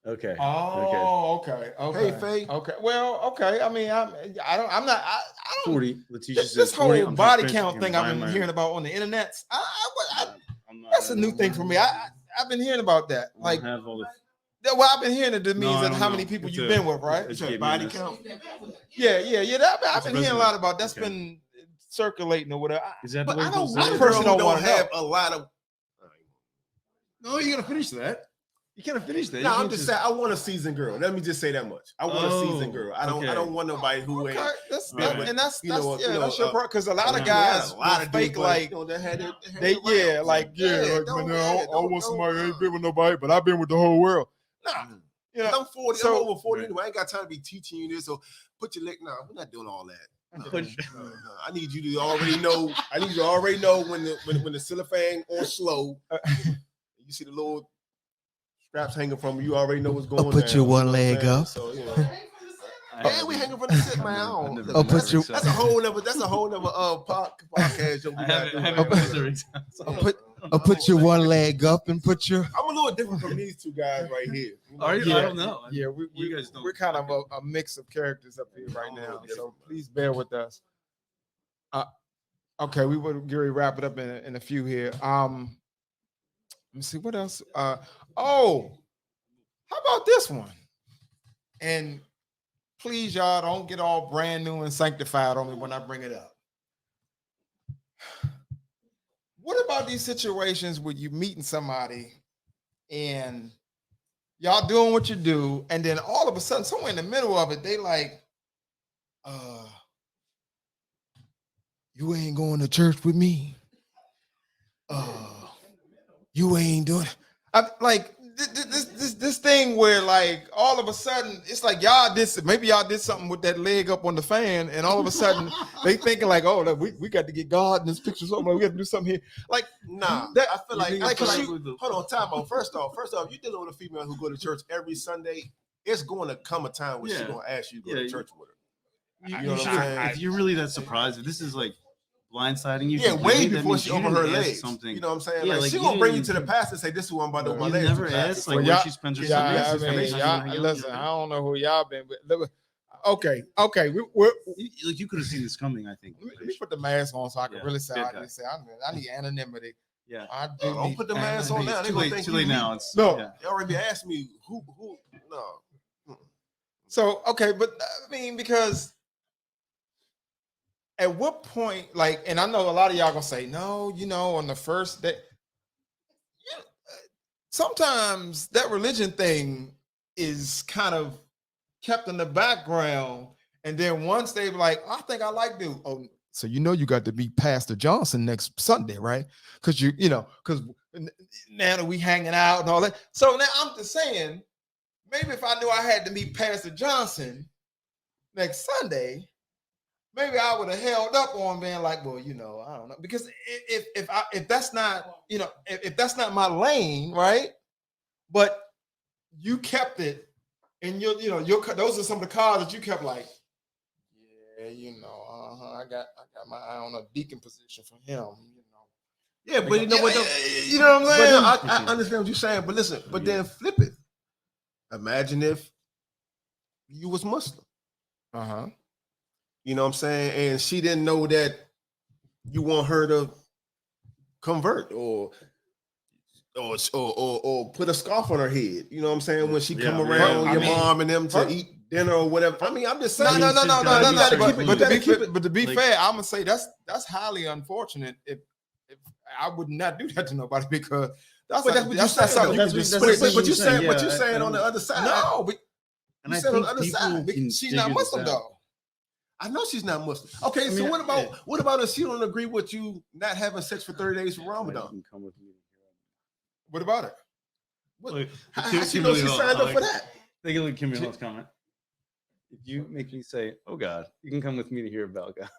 Okay. Oh, okay. Hey, Faye. Okay. Well, okay. I mean, I'm not. I don't. 40. Letitia This says 40. whole I'm body transparent, count you thing can I've buy been my- hearing about on the internet. I'm not- That's a new thing for me. I've been hearing about that. I don't Like, have all the well, I've been hearing it. That No, means I that don't how know. many people It's you've a- been with, right? it's You a said body KBMS. count? Yeah. I've It's been a hearing a resume. lot about that's Okay. been circulating or whatever. Is that the But way I it don't goes want down? a person girl who don't wanna don't have know. a lot of. No, you gotta finish that. You can't finish that. No, You I'm can't just saying I want a seasoned girl. Let me just say that much. I want a seasoned girl. I okay. don't want nobody who ain't. Okay, that's Right. and that's You know, that's your part because a lot of yeah. guys a lot of fake dudes, like you know, that had it, they had it round. man, I want somebody who ain't been with nobody, but I've been with the whole world. Nah, you know, I'm 40. so- I'm over 40 Right. anyway. I ain't got time to be teaching you this. So put your leg. Nah, we're not doing all that. No, Put- no. I need you to already know. I need you to already know when the cellophane on slow. You see the little straps hanging from you. You already know what's going on. put your one You know what I'm leg saying? up. So you know. I Yeah, haven't- we hanging from the sit, man. I've I never- don't- I've never that's- Oh, put your- That's a whole nother. That's a whole nother podcast. That we I gotta haven't, do, I man. haven't been to exams. Put your one leg up and put your. I'm a little different from these two guys right here. You know? Are you? Yeah. I don't know. Yeah, You guys don't- we're kind of a mix of characters up here right now, so please bear with us. Okay, we will get ready to wrap it up in a few here. Let me see what else. How about this one? And please, y'all, don't get all brand new and sanctified on me when I bring it up. What about these situations where you meeting somebody and y'all doing what you do, and then all of a sudden, somewhere in the middle of it, they like, you ain't going to church with me. You ain't doing it. Like this thing where like all of a sudden it's like y'all did maybe y'all did something with that leg up on the fan, and all of a sudden they thinking like, oh, look, we got to get God in this picture. Something like we got to do something here. Like, Nah, that- I feel like, think like it's 'cause like you, with the- hold on, time out. First off, you dealing with a female who go to church every Sunday. It's going to come a time where she's Yeah. going to ask you to go Yeah, to you- church with her. You, You you know what should, I'm saying? if you're really that surprised, if this is like blindsiding you, Yeah, completely, way that before means she you open didn't her ask legs. something. You know what I'm saying? Yeah, like, like, she you gonna bring you didn't- to the pastor and say, "This is what I'm about to do with my You legs." never to pastor." asked like Well, where y'all- she spends her yeah, Sundays. I Is that mean, how you y'all, hang out? listen, I don't know who y'all been, but okay, Like you could have seen this coming. I think. let me put the mask on so I can Yeah, really say good I guy. can say I need anonymity. Yeah. I do Don't need put the mask on now. They Too gonna late. think Too you late me. now. It's No. Yeah. They already asked me who. No. So okay, but I mean, because at what point, like, and I know a lot of y'all gonna say, no, you know, on the first day, sometimes that religion thing is kind of kept in the background, and then once they like, I think I like dude. Oh, so you know you got to be Pastor Johnson next Sunday, right? Because because now that we hanging out and all that. So now I'm just saying, maybe if I knew I had to meet Pastor Johnson next Sunday, maybe I would have held up on being like, well, I don't know, because if that's not, if that's not my lane, right? But you kept it, and those are some of the cards that you kept like, yeah, I got my eye on a deacon position for him, Yeah, but you know what? You know what I'm But saying? no, I understand what you're saying. But listen, then flip it. Imagine if you was Muslim. Uh-huh. You know what I'm saying? And she didn't know that you want her to convert or put a scarf on her head. You know what I'm saying? When she come around your mom and them to eat dinner or whatever. I mean, I'm just saying. No. But to be Like- fair, I'm gonna say that's highly unfortunate. If I would not do that to nobody because that's But that's what you said. something though. you can just that's switch. what you're saying. But you Yeah, saying I on the other side. No, but And You I said on think the other people side, can she's not figure this Muslim out. though. I know she's not Muslim. Okay, I so mean, what about if she don't agree with you not having sex for 30 days for You Ramadan? can come with me. What about it? Look, How Kim- she know Kimberly she Hall, signed I up for like- that? Take a look at Kimberly Hall's comment. If you make me say, "Oh God," you can come with me to hear about God.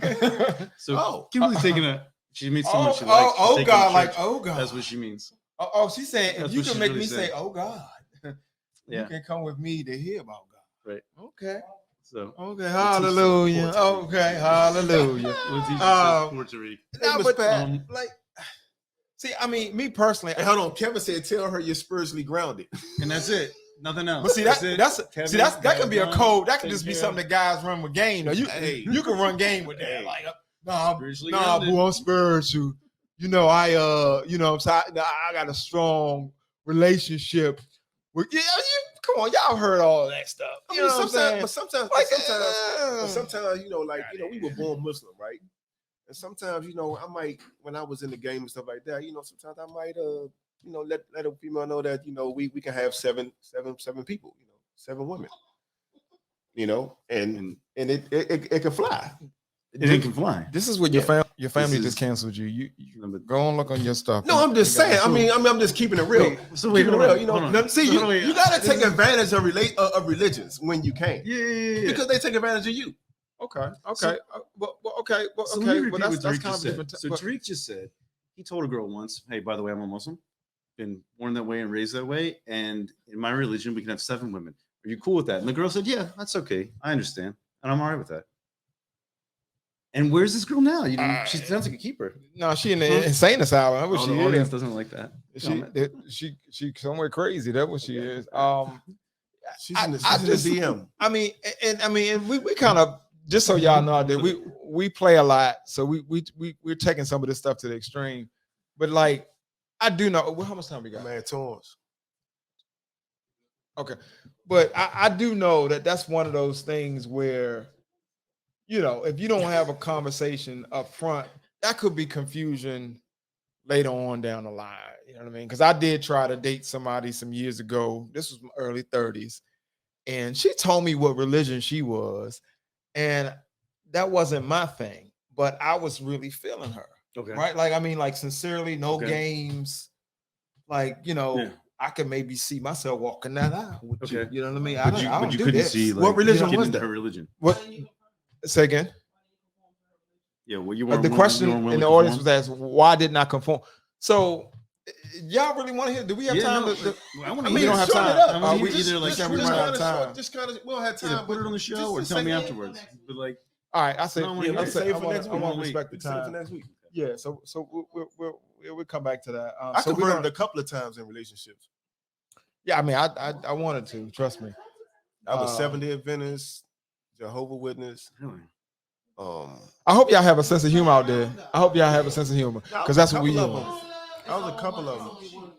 Okay. So Kimberly's taking she means someone she likes. She's taking God, to like church. oh God. That's what she means. She's saying if That's you what can she's make really me saying. say, "Oh God," you Yeah. can come with me to hear about God. Right. Okay. So Okay. teach Hallelujah. some Puerto Okay. Hallelujah. we'll teach you Um, some Puerto Rico. Nah, Miss but Pat, like, see, I mean, me personally, Hey, hold on. Kevin said, "Tell her you're spiritually grounded." And that's it. Nothing else. but see that Kevin, that can be a John, code. That can take just be care something that guys run with game. Though. You Hey. you can run game with that. Hey. Like, Spiritually nah, grounded. boo, I'm spiritual. You know, so I got a strong relationship with. Yeah, come on, y'all heard all that stuff. I You mean, know what I'm saying? sometimes, you know, like you know, we were born Muslim, right? And sometimes, you know, I might, when I was in the game and stuff like that, you know, sometimes I might, you know, let a female know that, you know, we can have seven people, you know, 7 women, you know, and it can fly. It can fly. This is what your family This just is- canceled you. You Number- go and look on your stuff. No, I'm just saying. I mean, I'm just keeping it real. So wait, Keeping it hold real. on, You know, hold on. see, So wait, you got to take this is- advantage of religions when you can, Yeah. because they take advantage of you. Okay. So- Okay. So let me repeat that's what Tariq kind just of said. different. So Tariq just said he told a girl once, "Hey, by the way, I'm a Muslim, been born that way and raised that way, and in my religion, we can have 7 women. Are you cool with that?" And the girl said, "Yeah, that's okay. I understand, and I'm all right with that." And where's this girl now? She sounds like a keeper. No, she in the insane asylum. That's what Oh, she the audience is. doesn't like that. She somewhere crazy. That's what she is. She's I- in the, I she's in the just- DM. I mean, we kind of just so y'all know that we play a lot, so we're taking some of this stuff to the extreme. But like, I do know. Well, how much time we got? Man, Torrance. Okay, but I do know that that's one of those things where, you know, if you don't have a conversation up front, that could be confusion later on down the line. You know what I mean? Because I did try to date somebody some years ago. This was my early 30s, and she told me what religion she was, and that wasn't my thing. But I was really feeling her, Okay. right? Like, I mean, like sincerely, no Okay. games. Like, you know, Yeah. I could maybe see myself walking that aisle with you. Okay. You know what I mean? But you do couldn't this. see like What religion getting was into that? her religion. What? Say again. Yeah, well, you weren't The willing- question you weren't willing in the to audience was conform? asked, why didn't I conform? So, y'all really want to hear? Do we have Yeah, time no, to? I want I to mean, we don't have shorten time. it up. I mean, We either like just run out of time. Just kind of, we don't have time. either put it on the show or just tell me say- afterwards. But like, All right, I say. No, we I can say save I for want next to week. respect the We can save it for time. next week. Yeah, so we'll come back to that. I So we're converted gonna- a couple of times in relationships. yeah, I mean, I wanted to. Trust me. I was Uh, 7-Day Adventist, Jehovah Witness. really? I hope y'all have a sense of humor out there. I hope y'all have a sense of humor because that's what we Couple use. of them. I was a couple of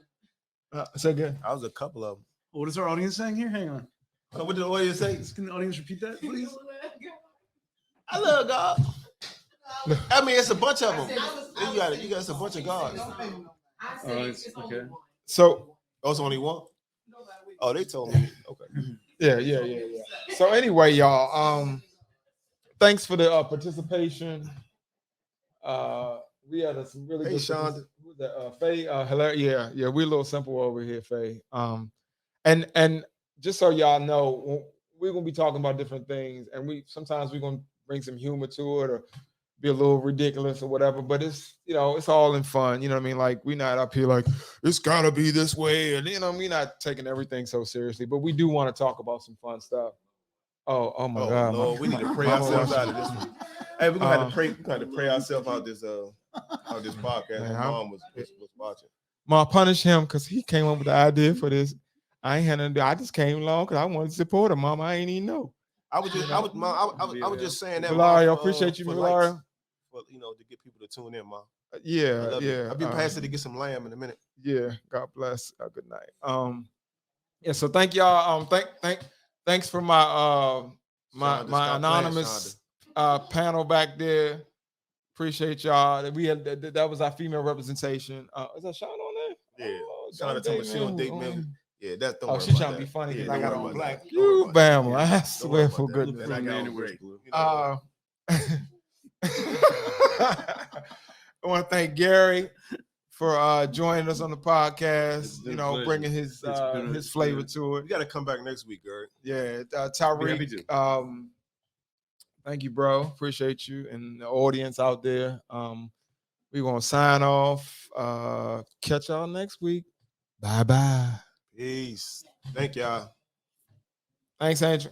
them. Say again. I was a couple of them. What is our audience saying here? Hang on. What did the audience say? Can the audience repeat that, please? I love God. I mean, it's a bunch of them. You got it's a bunch of gods. It's okay. So Oh, it's only one. Oh, they told me. Okay. yeah. So anyway, y'all, thanks for the participation. We had some really Hey, good Sean. Who's that? Faye, hilarious. Yeah, we're a little simple over here, Faye. And just so y'all know, we're gonna be talking about different things, and sometimes we're gonna bring some humor to it or be a little ridiculous or whatever, but it's, you know, it's all in fun. You know what I mean? Like, we're not up here like it's gotta be this way, and you know, we're not taking everything so seriously, but we do want to talk about some fun stuff. Oh my God. Lord, we need to pray mama ourselves watching. out of this one. Hey, we're gonna have to pray. We're gonna have to pray ourselves out this podcast. Man, My mom was watching. Ma, punish him because he came up with the idea for this. I ain't had nothing to do. I just came along because I wanted to support him, Mom. I ain't even know. I was just, I was, Ma, I was just saying that. Malaria, Ma, I appreciate you, for Malaria. likes, for to get people to tune in, Ma. I Yeah, love it. yeah. I'll be passing to get some lamb in a minute. Yeah, God bless. Good night. Yeah, so thank y'all. Thanks for my Shonda, my stop anonymous playing, panel back there. Appreciate y'all. That we had that was our female representation. Is that Sean on there? Yeah. Oh, Shonda God told me dang, she on man. date, man. Yeah, that's don't Oh, worry she about trying to that. be funny because Yeah, I don't got worry on about black. that. Don't worry You about that. Bama. Yeah, I don't worry swear about for that. goodness. And I got on Anyway. Rich Blue. You know I want to thank Gary for joining us on the podcast. It's been You a know, pleasure. bringing his It's flavor been to it. you got to come back next week, Gary. Yeah, Be happy Tyreek. to. Thank you, bro. Appreciate you and the audience out there. We're gonna sign off. Catch y'all next week. Bye bye. Peace. Thank y'all. Thanks, Andrew.